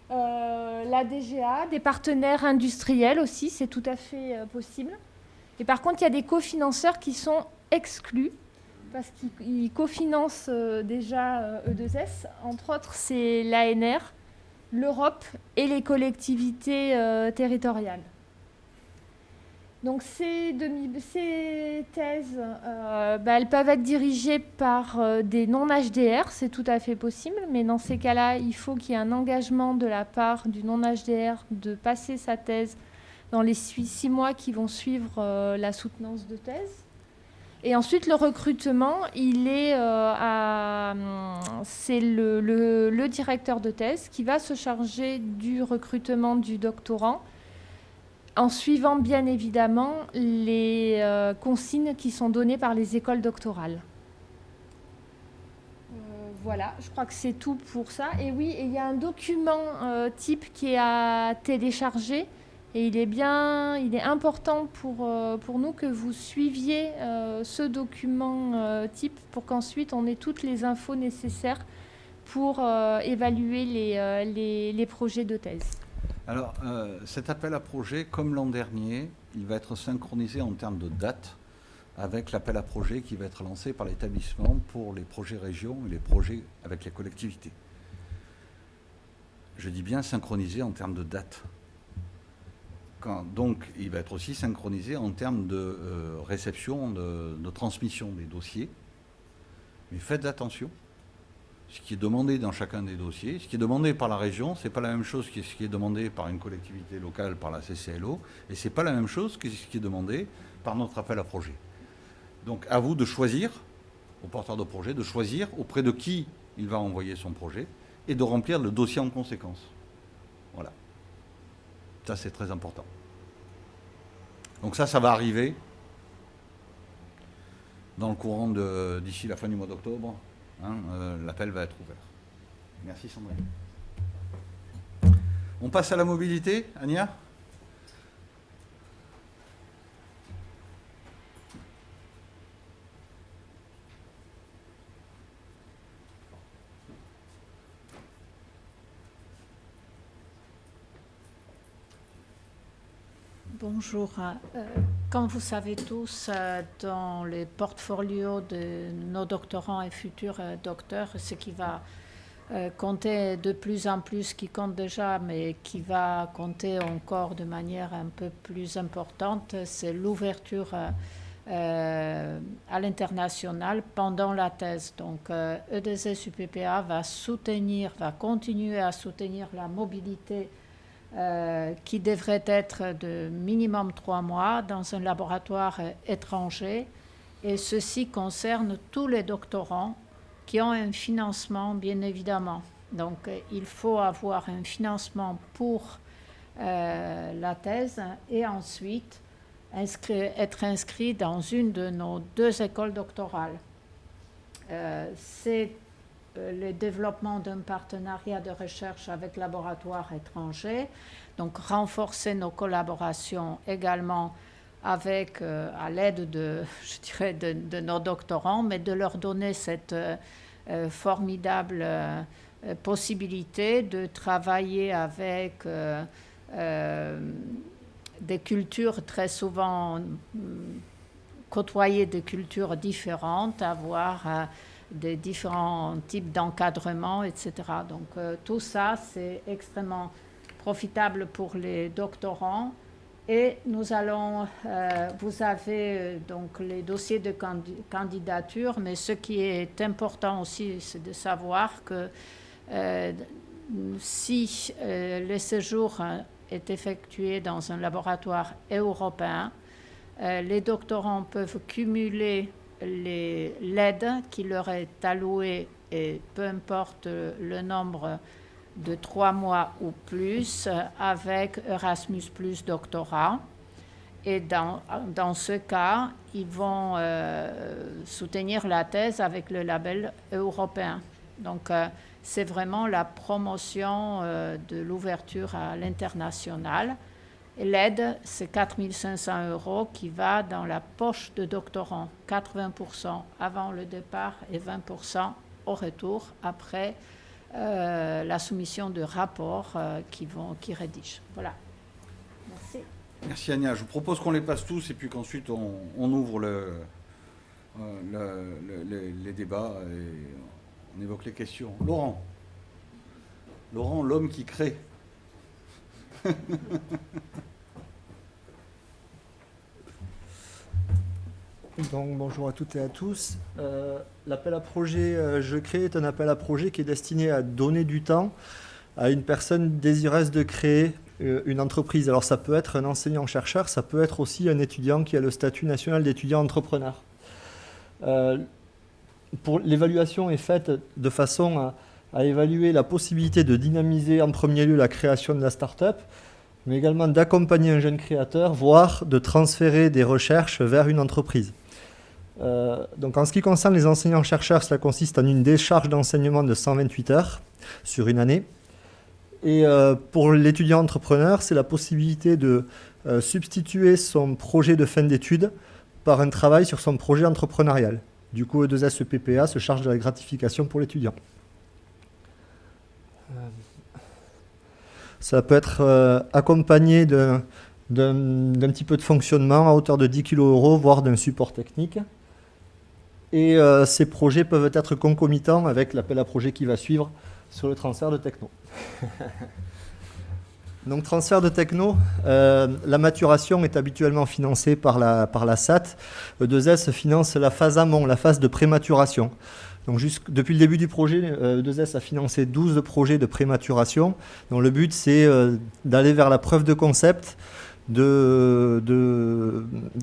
la DGA, des partenaires industriels aussi, c'est tout à fait possible. Et par contre, il y a des cofinanceurs qui sont exclus parce qu'ils cofinancent déjà E2S. Entre autres, c'est l'ANR, l'Europe et les collectivités territoriales. Donc ces thèses, elles peuvent être dirigées par des non-HDR, c'est tout à fait possible, mais dans ces cas-là, il faut qu'il y ait un engagement de la part du non-HDR de passer sa thèse dans les 6 mois qui vont suivre la soutenance de thèse. Et ensuite, le recrutement, c'est le directeur de thèse qui va se charger du recrutement du doctorant, en suivant bien évidemment les consignes qui sont données par les écoles doctorales. Voilà, je crois que c'est tout pour ça. Et oui, il y a un document type qui est à télécharger. Et il est important pour nous que vous suiviez ce document type pour qu'ensuite on ait toutes les infos nécessaires pour évaluer les projets de thèse. Alors, cet appel à projet, comme l'an dernier, il va être synchronisé en termes de date avec l'appel à projet qui va être lancé par l'établissement pour les projets régions et les projets avec les collectivités. Je dis bien synchronisé en termes de date. Donc, il va être aussi synchronisé en termes de réception, de transmission des dossiers. Mais faites attention. Ce qui est demandé dans chacun des dossiers, ce qui est demandé par la région, ce n'est pas la même chose que ce qui est demandé par une collectivité locale, par la CCLO, et ce n'est pas la même chose que ce qui est demandé par notre appel à projet. Donc à vous de choisir, au porteur de projet, de choisir auprès de qui il va envoyer son projet et de remplir le dossier en conséquence. Voilà. Ça, c'est très important. Donc ça va arriver dans le courant d'ici la fin du mois d'octobre. L'appel va être ouvert. Merci Sandrine. On passe à la mobilité, Ania ? Bonjour. Comme vous savez tous, dans les portfolios de nos doctorants et futurs docteurs, ce qui va compter de plus en plus, qui compte déjà, mais qui va compter encore de manière un peu plus importante, c'est l'ouverture à l'international pendant la thèse. Donc, E2S UPPA va continuer à soutenir la mobilité qui devrait être de minimum 3 mois dans un laboratoire étranger. Et ceci concerne tous les doctorants qui ont un financement, bien évidemment. Donc, il faut avoir un financement pour la thèse et ensuite être inscrit dans une de nos 2 écoles doctorales. C'est le développement d'un partenariat de recherche avec laboratoires étrangers, donc renforcer nos collaborations également avec, à l'aide de nos doctorants, mais de leur donner cette formidable possibilité de travailler avec des cultures très souvent côtoyer des cultures différentes, avoir des différents types d'encadrement, etc. Donc tout ça, c'est extrêmement profitable pour les doctorants. Et nous allons, vous avez donc les dossiers de candidature, mais ce qui est important aussi, c'est de savoir que si le séjour est effectué dans un laboratoire européen, les doctorants peuvent cumuler l'aide qui leur est allouée, et peu importe le nombre de 3 mois ou plus, avec Erasmus Plus Doctorat. Et dans ce cas, ils vont soutenir la thèse avec le label européen. Donc, c'est vraiment la promotion de l'ouverture à l'international. Et l'aide, c'est 4 500 € qui va dans la poche de doctorant, 80% avant le départ et 20% au retour, après la soumission de rapports qui rédigent. Voilà. Merci. Merci Ania. Je vous propose qu'on les passe tous et puis qu'ensuite on ouvre les débats et on évoque les questions. Laurent, l'homme qui crée. Donc, bonjour à toutes et à tous. L'appel à projet Je crée est un appel à projet qui est destiné à donner du temps à une personne désireuse de créer une entreprise. Alors ça peut être un enseignant-chercheur, ça peut être aussi un étudiant qui a le statut national d'étudiant entrepreneur. L'évaluation est faite de façon à évaluer la possibilité de dynamiser en premier lieu la création de la start-up, mais également d'accompagner un jeune créateur, voire de transférer des recherches vers une entreprise. Donc en ce qui concerne les enseignants-chercheurs, cela consiste en une décharge d'enseignement de 128 heures sur une année. Et pour l'étudiant entrepreneur, c'est la possibilité de substituer son projet de fin d'études par un travail sur son projet entrepreneurial. Du coup, E2S EPPA se charge de la gratification pour l'étudiant. Ça peut être accompagné d'un petit peu de fonctionnement à hauteur de 10 kg €, voire d'un support technique. Et ces projets peuvent être concomitants avec l'appel à projet qui va suivre sur le transfert de techno. Donc transfert de techno, la maturation est habituellement financée par la SAT. E2S finance la phase amont, la phase de prématuration. Donc depuis le début du projet, E2S a financé 12 projets de prématuration. Donc le but, c'est d'aller vers la preuve de concept de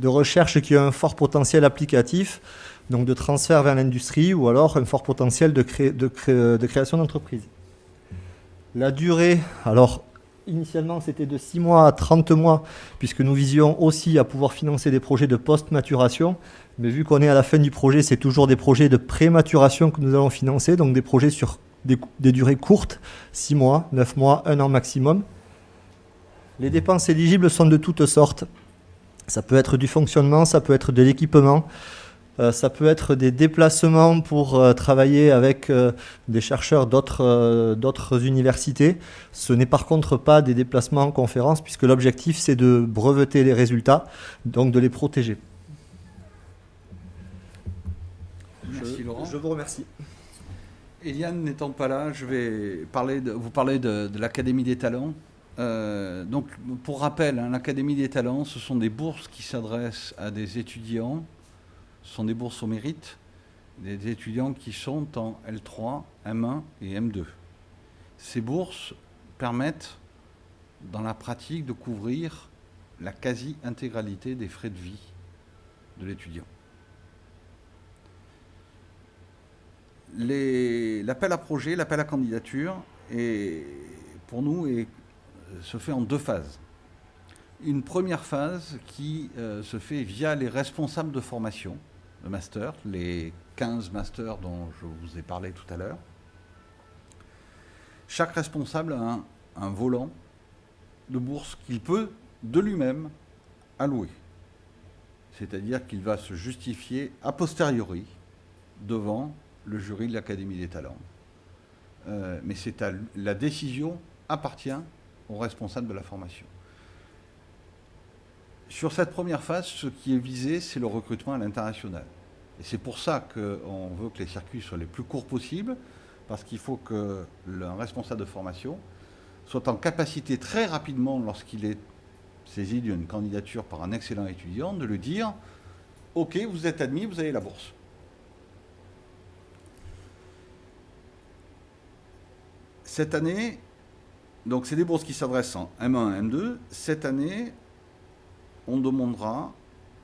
recherche qui a un fort potentiel applicatif, donc de transfert vers l'industrie ou alors un fort potentiel de création d'entreprise. La durée, alors initialement c'était de 6 mois à 30 mois, puisque nous visions aussi à pouvoir financer des projets de post-maturation. Mais vu qu'on est à la fin du projet, c'est toujours des projets de pré-maturation que nous allons financer, donc des projets sur des durées courtes, 6 mois, 9 mois, 1 an maximum. Les dépenses éligibles sont de toutes sortes. Ça peut être du fonctionnement, ça peut être de l'équipement, ça peut être des déplacements pour travailler avec des chercheurs d'autres universités. Ce n'est par contre pas des déplacements en conférence, puisque l'objectif c'est de breveter les résultats, donc de les protéger. Merci Laurent. Je vous remercie. Eliane n'étant pas là, je vais vous parler de l'Académie des talents. Donc, pour rappel, l'Académie des talents, ce sont des bourses qui s'adressent à des étudiants, ce sont des bourses au mérite, des étudiants qui sont en L3, M1 et M2. Ces bourses permettent, dans la pratique, de couvrir la quasi-intégralité des frais de vie de l'étudiant. L'appel à projet, l'appel à candidature, pour nous, se fait en 2 phases. Une première phase qui se fait via les responsables de formation, de master, les 15 masters dont je vous ai parlé tout à l'heure. Chaque responsable a un volant de bourse qu'il peut de lui-même allouer. C'est-à-dire qu'il va se justifier a posteriori devant le jury de l'Académie des talents. mais la décision appartient aux responsables de la formation. Sur cette première phase, ce qui est visé, c'est le recrutement à l'international. Et c'est pour ça qu'on veut que les circuits soient les plus courts possibles, parce qu'il faut qu'un responsable de formation soit en capacité très rapidement, lorsqu'il est saisi d'une candidature par un excellent étudiant, de lui dire « Ok, vous êtes admis, vous avez la bourse ». Cette année, donc c'est des bourses qui s'adressent en M1, M2. Cette année, on demandera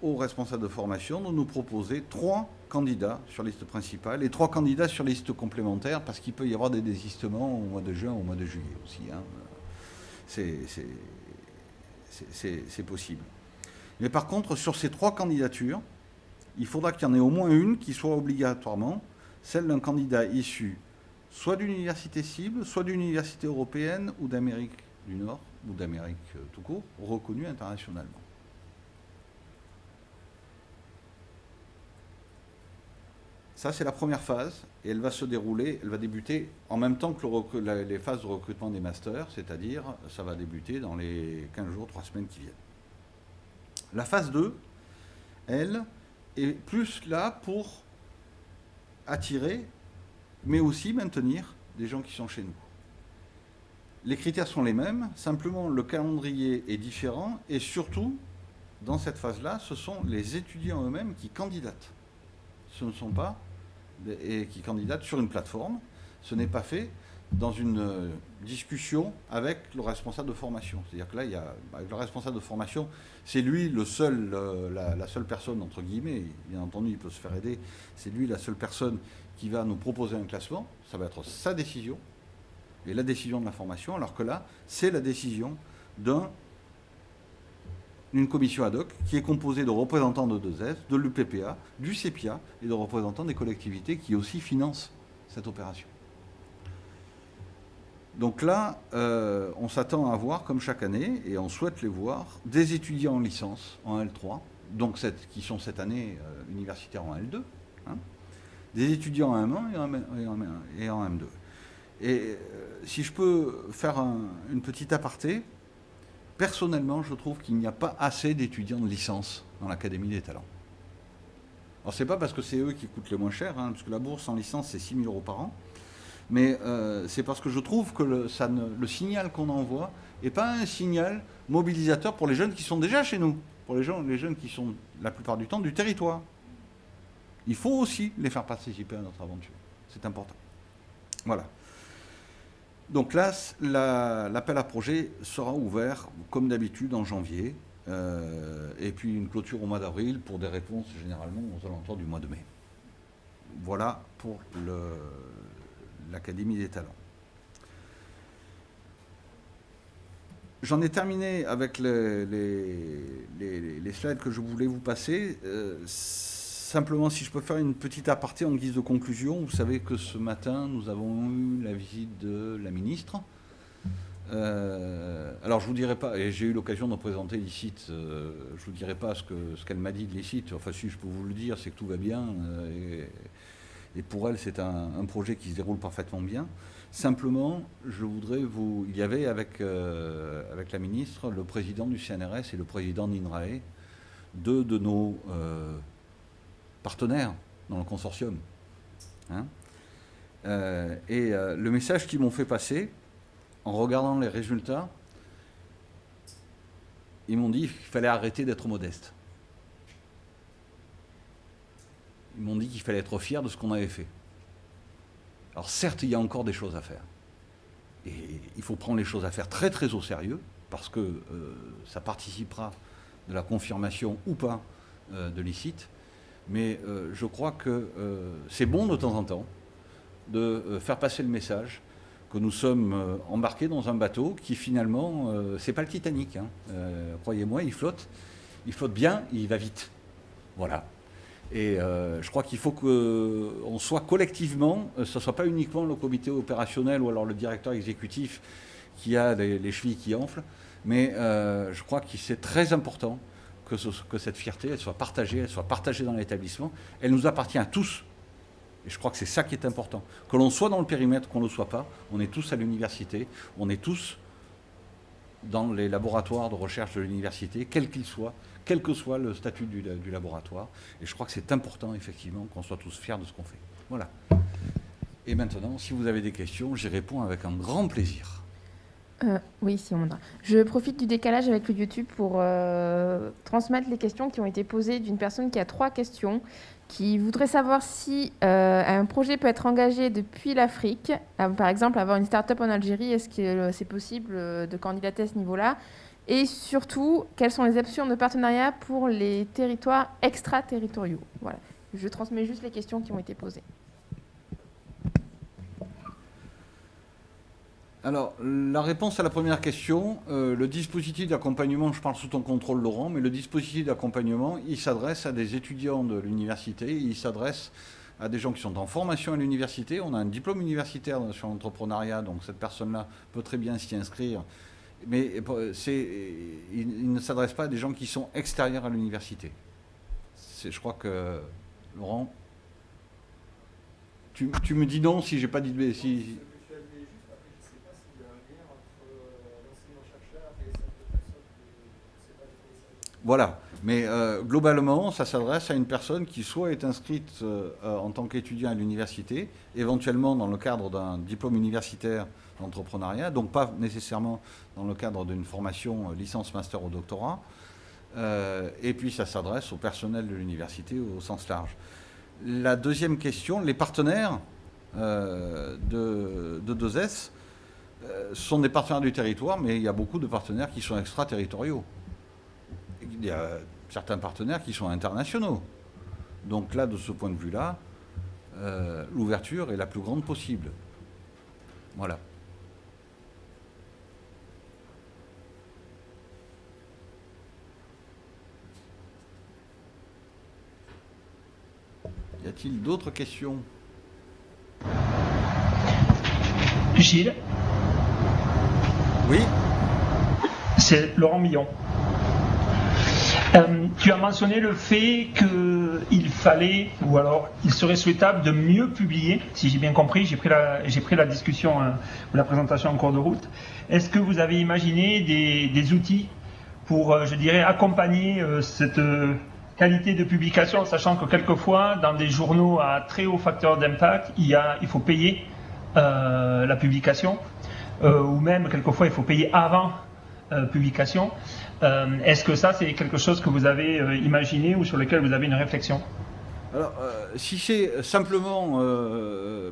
aux responsables de formation de nous proposer 3 candidats sur liste principale et 3 candidats sur liste complémentaire, parce qu'il peut y avoir des désistements au mois de juin ou au mois de juillet aussi. Hein. C'est possible. Mais par contre, sur ces 3 candidatures, il faudra qu'il y en ait au moins une qui soit obligatoirement celle d'un candidat issu soit d'une université cible, soit d'une université européenne ou d'Amérique du Nord, ou d'Amérique tout court, reconnue internationalement. Ça, c'est la première phase, et elle va se dérouler, elle va débuter en même temps que les phases de recrutement des masters, c'est-à-dire, ça va débuter dans les 15 jours, 3 semaines qui viennent. La phase 2, elle, est plus là pour attirer, mais aussi maintenir des gens qui sont chez nous. Les critères sont les mêmes, simplement le calendrier est différent, et surtout, dans cette phase-là, ce sont les étudiants eux-mêmes qui candidatent. Ce ne sont pas et qui candidatent sur une plateforme. Ce n'est pas fait dans une discussion avec le responsable de formation. C'est-à-dire que là, avec le responsable de formation, c'est lui la seule personne, entre guillemets, bien entendu, il peut se faire aider, c'est lui la seule personne qui va nous proposer un classement. Ça va être sa décision, et la décision de la formation, alors que là, c'est la décision d'une commission ad hoc qui est composée de représentants de 2S, de l'UPPA, du CEPIA et de représentants des collectivités qui aussi financent cette opération. Donc là, on s'attend à voir, comme chaque année, et on souhaite les voir, des étudiants en licence, en L3, donc qui sont cette année universitaires en L2, hein, des étudiants en M1 et en M2. Et si je peux faire une petite aparté, personnellement, je trouve qu'il n'y a pas assez d'étudiants de licence dans l'Académie des talents. Alors, c'est pas parce que c'est eux qui coûtent le moins cher, hein, parce que la bourse en licence, c'est 6 000 € par an, mais c'est parce que je trouve que le signal qu'on envoie n'est pas un signal mobilisateur pour les jeunes qui sont déjà chez nous, pour les jeunes qui sont, la plupart du temps, du territoire. Il faut aussi les faire participer à notre aventure. C'est important. Voilà. Donc là, l'appel à projet sera ouvert, comme d'habitude, en janvier, et puis une clôture au mois d'avril pour des réponses généralement aux alentours du mois de mai. Voilà pour l'Académie des talents. J'en ai terminé avec les slides que je voulais vous passer. Simplement, si je peux faire une petite aparté en guise de conclusion, vous savez que ce matin, nous avons eu la visite de la ministre. Alors, je ne vous dirai pas, et j'ai eu l'occasion de présenter l'ICIT, je ne vous dirai pas ce qu'elle m'a dit de l'ICIT. Enfin, si je peux vous le dire, c'est que tout va bien. Et pour elle, c'est un projet qui se déroule parfaitement bien. Simplement, je voudrais il y avait avec la ministre, le président du CNRS et le président d'INRAE, 2 de nos partenaires dans le consortium. Hein, le message qu'ils m'ont fait passer, en regardant les résultats, ils m'ont dit qu'il fallait arrêter d'être modeste. Ils m'ont dit qu'il fallait être fier de ce qu'on avait fait. Alors certes, il y a encore des choses à faire. Et il faut prendre les choses à faire très très au sérieux, parce que ça participera de la confirmation ou pas de l'ICIT. Mais je crois que c'est bon de temps en temps de faire passer le message que nous sommes embarqués dans un bateau qui finalement, c'est pas le Titanic, hein. Croyez-moi, il flotte bien, il va vite. Voilà. Et je crois qu'il faut qu'on soit collectivement, ce ne soit pas uniquement le comité opérationnel ou alors le directeur exécutif qui a les chevilles qui enflent, mais je crois que c'est très important que cette fierté, elle soit partagée dans l'établissement. Elle nous appartient à tous. Et je crois que c'est ça qui est important. Que l'on soit dans le périmètre, qu'on ne le soit pas, on est tous à l'université, on est tous dans les laboratoires de recherche de l'université, quel qu'il soit, quel que soit le statut du laboratoire. Et je crois que c'est important, effectivement, qu'on soit tous fiers de ce qu'on fait. Voilà. Et maintenant, si vous avez des questions, j'y réponds avec un grand plaisir. Oui, si on m'entend. Je profite du décalage avec le YouTube pour transmettre les questions qui ont été posées d'une personne qui a 3 questions, qui voudrait savoir si un projet peut être engagé depuis l'Afrique. Par exemple, avoir une start-up en Algérie, est-ce que c'est possible de candidater à ce niveau-là? Et surtout, quelles sont les options de partenariat pour les territoires extraterritoriaux? Voilà. Je transmets juste les questions qui ont été posées. Alors, la réponse à la première question, le dispositif d'accompagnement, je parle sous ton contrôle Laurent, mais le dispositif d'accompagnement, il s'adresse à des étudiants de l'université, il s'adresse à des gens qui sont en formation à l'université. On a un diplôme universitaire sur l'entrepreneuriat, donc cette personne-là peut très bien s'y inscrire, mais il ne s'adresse pas à des gens qui sont extérieurs à l'université. Je crois que, Laurent, tu me dis non si j'ai pas dit... Si, voilà, mais globalement, ça s'adresse à une personne qui soit est inscrite en tant qu'étudiant à l'université, éventuellement dans le cadre d'un diplôme universitaire d'entrepreneuriat, donc pas nécessairement dans le cadre d'une formation licence, master ou doctorat, et puis ça s'adresse au personnel de l'université au sens large. La deuxième question, les partenaires de 2S sont des partenaires du territoire, mais il y a beaucoup de partenaires qui sont extraterritoriaux. Il y a certains partenaires qui sont internationaux. Donc là, de ce point de vue-là, l'ouverture est la plus grande possible. Voilà. Y a-t-il d'autres questions? Gilles? Oui? C'est Laurent Millon. Tu as mentionné le fait qu'il fallait, ou alors il serait souhaitable de mieux publier, si j'ai bien compris, j'ai pris la discussion ou la présentation en cours de route. Est-ce que vous avez imaginé des outils pour, je dirais, accompagner cette qualité de publication, sachant que quelquefois, dans des journaux à très haut facteur d'impact, il faut payer la publication, ou même quelquefois il faut payer avant publication. Est-ce que ça, c'est quelque chose que vous avez imaginé ou sur lequel vous avez une réflexion? Alors, si c'est simplement...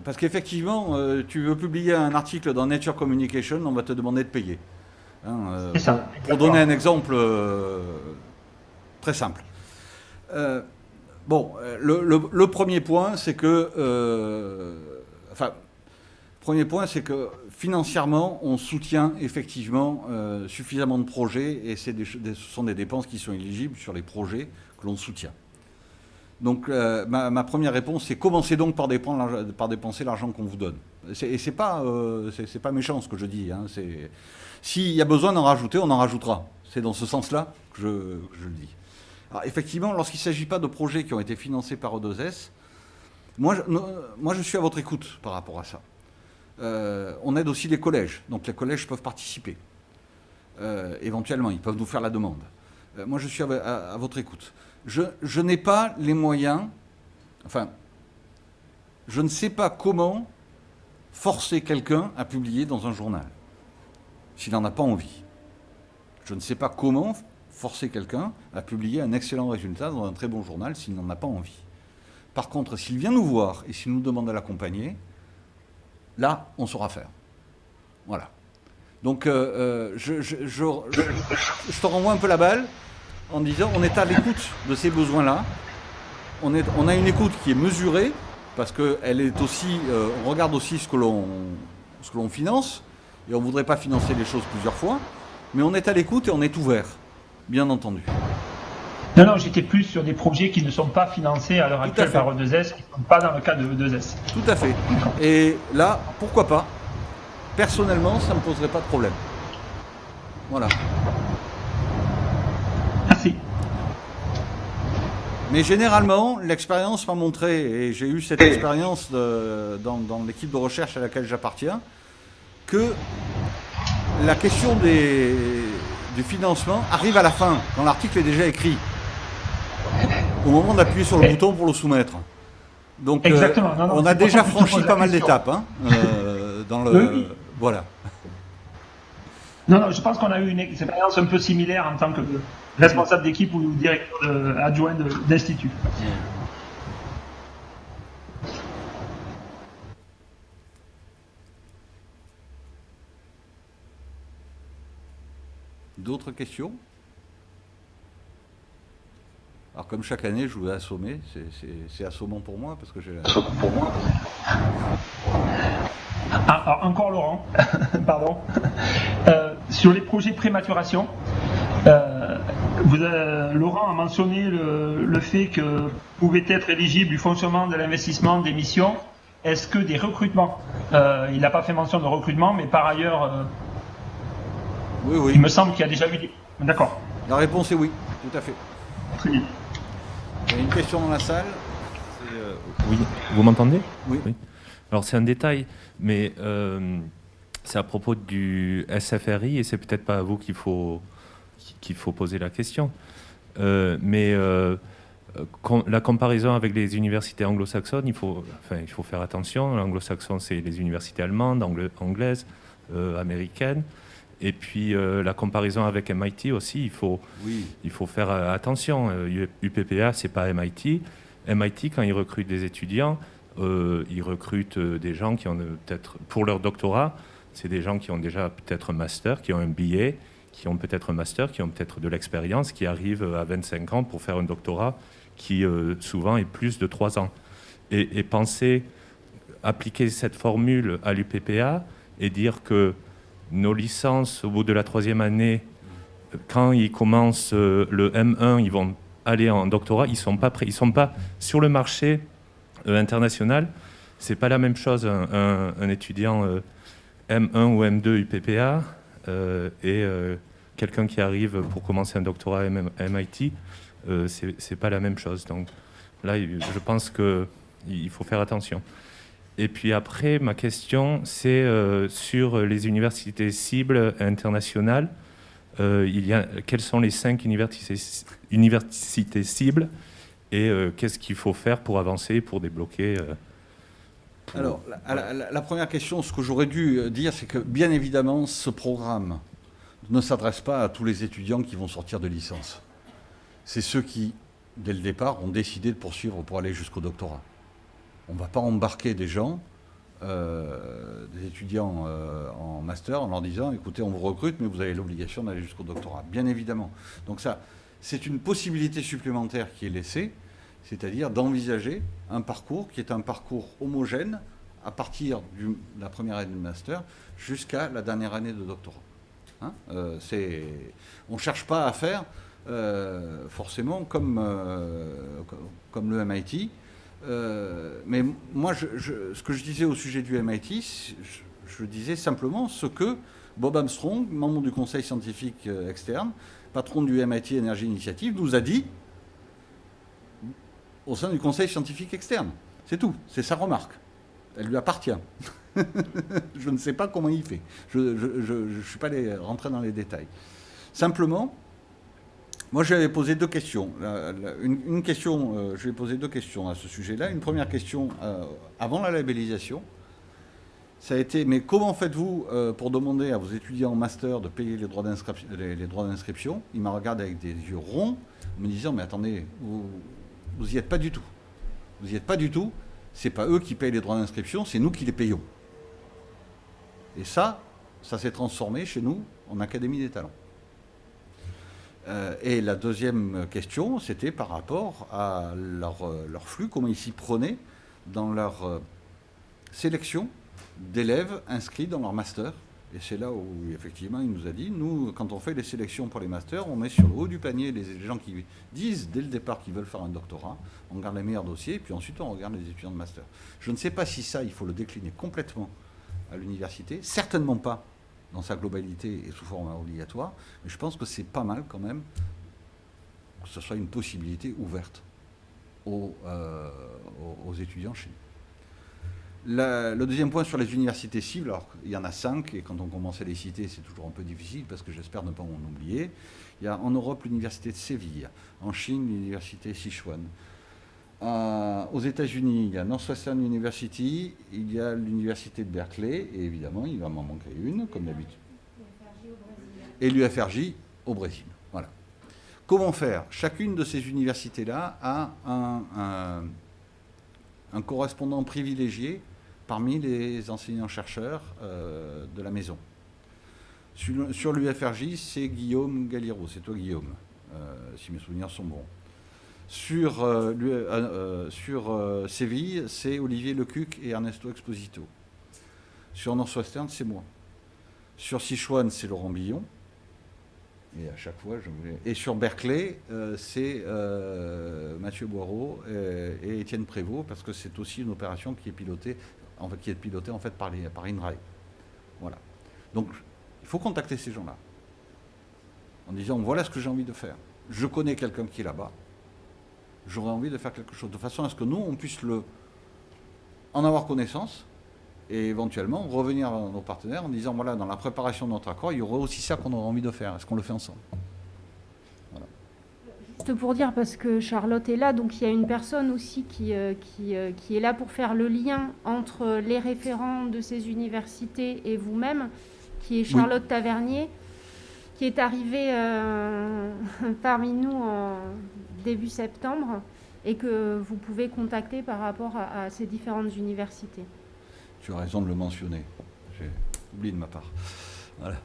parce qu'effectivement, tu veux publier un article dans Nature Communication, on va te demander de payer. Hein, c'est ça. Pour donner un exemple très simple. Bon, le premier point, c'est que... premier point, c'est que financièrement, on soutient effectivement suffisamment de projets et ce sont des dépenses qui sont éligibles sur les projets que l'on soutient. Donc ma première réponse, c'est commencez donc par dépenser l'argent qu'on vous donne. Et c'est pas méchant ce que je dis. Hein, s'il y a besoin d'en rajouter, on en rajoutera. C'est dans ce sens-là que je le dis. Alors effectivement, lorsqu'il ne s'agit pas de projets qui ont été financés par E2S, moi je suis à votre écoute par rapport à ça. On aide aussi les collèges, donc les collèges peuvent participer. Éventuellement, ils peuvent nous faire la demande. Moi, je suis à votre écoute. Je n'ai pas les moyens, enfin, je ne sais pas comment forcer quelqu'un à publier dans un journal, s'il n'en a pas envie. Je ne sais pas comment forcer quelqu'un à publier un excellent résultat dans un très bon journal s'il n'en a pas envie. Par contre, s'il vient nous voir et s'il nous demande à l'accompagner, là, on saura faire. Voilà. Donc, je te renvoie un peu la balle en disant on est à l'écoute de ces besoins-là. On a une écoute qui est mesurée parce qu'elle est aussi, on regarde aussi ce que l'on finance et on ne voudrait pas financer les choses plusieurs fois, mais on est à l'écoute et on est ouvert, bien entendu. Non, j'étais plus sur des projets qui ne sont pas financés à l'heure actuelle par E2S, qui ne sont pas dans le cas de E2S. Tout à fait. Et là, pourquoi pas? Personnellement, ça ne me poserait pas de problème. Voilà. Merci. Mais généralement, l'expérience m'a montré, et j'ai eu cette expérience dans l'équipe de recherche à laquelle j'appartiens, que la question du financement arrive à la fin, quand l'article est déjà écrit, au moment d'appuyer sur le bouton pour le soumettre. Donc, Exactement. Non, on a déjà franchi pas mal d'étapes. Hein, Oui. Voilà. Non, je pense qu'on a eu une expérience un peu similaire en tant que responsable d'équipe ou directeur adjoint d'institut. D'autres questions? Alors comme chaque année, je vous ai assommé, c'est assommant pour moi parce que j'ai... Alors, encore Laurent, pardon. Sur les projets prématuration, Laurent a mentionné le fait que pouvait être éligible du fonctionnement de l'investissement des missions. Est-ce que des recrutements, il n'a pas fait mention de recrutement, mais par ailleurs, Oui. il me semble qu'il y a déjà eu des... D'accord. La réponse est oui, tout à fait. Très bien. Il y a une question dans la salle. Oui, vous m'entendez? Oui. Alors c'est un détail, mais c'est à propos du SFRI et c'est peut-être pas à vous qu'il faut poser la question. Mais la comparaison avec les universités anglo-saxonnes, il faut faire attention. L'anglo-saxon, c'est les universités allemandes, anglaises, américaines. Et puis la comparaison avec MIT aussi, il faut faire attention. UPPA, c'est pas MIT. MIT, quand ils recrutent des étudiants, ils recrutent des gens qui ont peut-être, pour leur doctorat, c'est des gens qui ont déjà peut-être un master, qui ont un BA, qui ont peut-être un master, qui ont peut-être de l'expérience, qui arrivent à 25 ans pour faire un doctorat qui souvent est plus de 3 ans. Et penser, appliquer cette formule à l'UPPA et dire que nos licences, au bout de la 3e année, quand ils commencent le M1, ils vont aller en doctorat, ils ne sont pas prêts, ils ne sont pas sur le marché international. Ce n'est pas la même chose un étudiant M1 ou M2 UPPA et quelqu'un qui arrive pour commencer un doctorat à MIT, ce n'est pas la même chose. Donc là, je pense qu'il faut faire attention. Et puis après, ma question, c'est sur les universités cibles internationales. Quelles sont les 5 universités cibles et qu'est-ce qu'il faut faire pour avancer, pour débloquer Alors, la première question, ce que j'aurais dû dire, c'est que bien évidemment, ce programme ne s'adresse pas à tous les étudiants qui vont sortir de licence. C'est ceux qui, dès le départ, ont décidé de poursuivre pour aller jusqu'au doctorat. On ne va pas embarquer des gens, des étudiants en master, en leur disant « Écoutez, on vous recrute, mais vous avez l'obligation d'aller jusqu'au doctorat. » Bien évidemment. Donc ça, c'est une possibilité supplémentaire qui est laissée, c'est-à-dire d'envisager un parcours qui est un parcours homogène à partir de la première année de master jusqu'à la dernière année de doctorat. Hein, on ne cherche pas à faire forcément comme le MIT. Mais moi, ce que je disais au sujet du MIT, je disais simplement ce que Bob Armstrong, membre du conseil scientifique externe, patron du MIT Energy Initiative, nous a dit au sein du conseil scientifique externe. C'est tout, c'est sa remarque. Elle lui appartient. Je ne sais pas comment il fait. Je ne suis pas allé rentrer dans les détails. Simplement, moi, j'avais posé 2 questions. Une question, je vais poser 2 questions à ce sujet-là. Une première question, avant la labellisation, ça a été, mais comment faites-vous pour demander à vos étudiants en master de payer les droits d'inscription? Il m'a regardé avec des yeux ronds, me disant, mais attendez, vous n'y êtes pas du tout. Vous n'y êtes pas du tout. C'est pas eux qui payent les droits d'inscription, c'est nous qui les payons. Et ça s'est transformé chez nous en Académie des talents. Et la deuxième question, c'était par rapport à leur flux, comment ils s'y prenaient dans leur sélection d'élèves inscrits dans leur master. Et c'est là où, effectivement, il nous a dit, nous, quand on fait les sélections pour les masters, on met sur le haut du panier les gens qui disent, dès le départ, qu'ils veulent faire un doctorat, on regarde les meilleurs dossiers, et puis ensuite, on regarde les étudiants de master. Je ne sais pas si ça, il faut le décliner complètement à l'université, certainement pas dans sa globalité et sous forme obligatoire, mais je pense que c'est pas mal quand même que ce soit une possibilité ouverte aux étudiants chez nous. Le deuxième point sur les universités cibles, alors il y en a 5, et quand on commence à les citer, c'est toujours un peu difficile, parce que j'espère ne pas en oublier. Il y a en Europe l'université de Séville, en Chine l'université Sichuan. Aux États-Unis, il y a Northwestern University, il y a l'université de Berkeley, et évidemment, il va m'en manquer une, comme d'habitude. Et l'UFRJ au Brésil. Voilà. Comment faire? Chacune de ces universités-là a un correspondant privilégié parmi les enseignants-chercheurs de la maison. Sur l'UFRJ, c'est Guillaume Galiro, c'est toi Guillaume, si mes souvenirs sont bons. Sur Séville, c'est Olivier Lecuc et Ernesto Exposito. Sur Northwestern, c'est moi. Sur Sichuan, c'est Laurent Billon. Et à chaque fois, Et sur Berkeley, c'est Mathieu Boireau et Étienne Prévost, parce que c'est aussi une opération qui est pilotée, en fait par INRAE. Voilà. Donc, il faut contacter ces gens-là, en disant, voilà ce que j'ai envie de faire. Je connais quelqu'un qui est là-bas. J'aurais envie de faire quelque chose, de façon à ce que nous, on puisse en avoir connaissance, et éventuellement revenir à nos partenaires en disant, voilà, dans la préparation de notre accord, il y aurait aussi ça qu'on aurait envie de faire. Est-ce qu'on le fait ensemble? Voilà. Juste pour dire, parce que Charlotte est là, donc il y a une personne aussi qui est là pour faire le lien entre les référents de ces universités et vous-même, qui est Charlotte Tavernier, qui est arrivée parmi nous en début septembre et que vous pouvez contacter par rapport à ces différentes universités. Tu as raison de le mentionner. J'ai oublié de ma part. Voilà.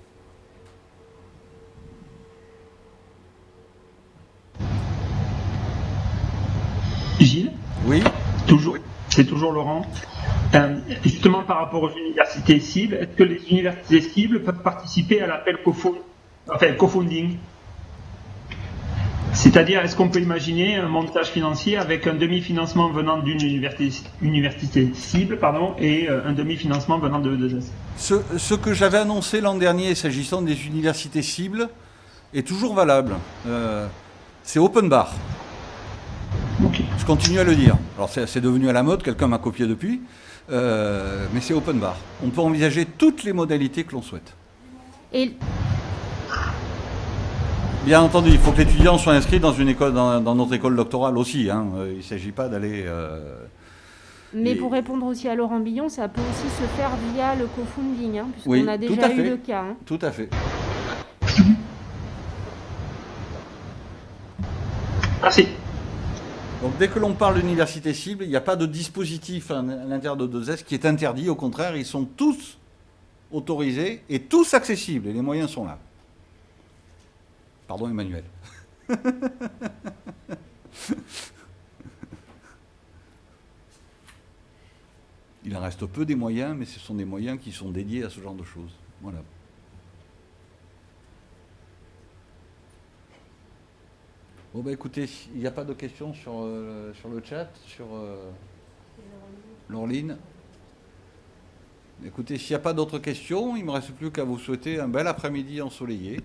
Gilles? Oui. Toujours. C'est toujours Laurent. Justement, par rapport aux universités cibles, est-ce que les universités cibles peuvent participer à l'appel co-funding? C'est-à-dire, est-ce qu'on peut imaginer un montage financier avec un demi-financement venant d'une université cible et un demi-financement venant de E2S? Ce que j'avais annoncé l'an dernier s'agissant des universités cibles est toujours valable. C'est open bar. Okay. Je continue à le dire. Alors c'est devenu à la mode, quelqu'un m'a copié depuis, mais c'est open bar. On peut envisager toutes les modalités que l'on souhaite. Et... Bien entendu, il faut que l'étudiant soit inscrit dans une école, dans notre école doctorale aussi. Hein. Il ne s'agit pas d'aller... Mais pour répondre aussi à Laurent Billon, ça peut aussi se faire via le co-funding, puisqu'on oui, a déjà eu le cas. Hein. Tout à fait. Merci. Donc dès que l'on parle d'université cible, il n'y a pas de dispositif à l'intérieur de 2S qui est interdit. Au contraire, ils sont tous autorisés et tous accessibles. Et les moyens sont là. Pardon Emmanuel. Il en reste peu des moyens, mais ce sont des moyens qui sont dédiés à ce genre de choses. Voilà. Bon bah écoutez, il n'y a pas de questions sur le chat, sur Laureline. Écoutez, s'il n'y a pas d'autres questions, il ne me reste plus qu'à vous souhaiter un bel après-midi ensoleillé.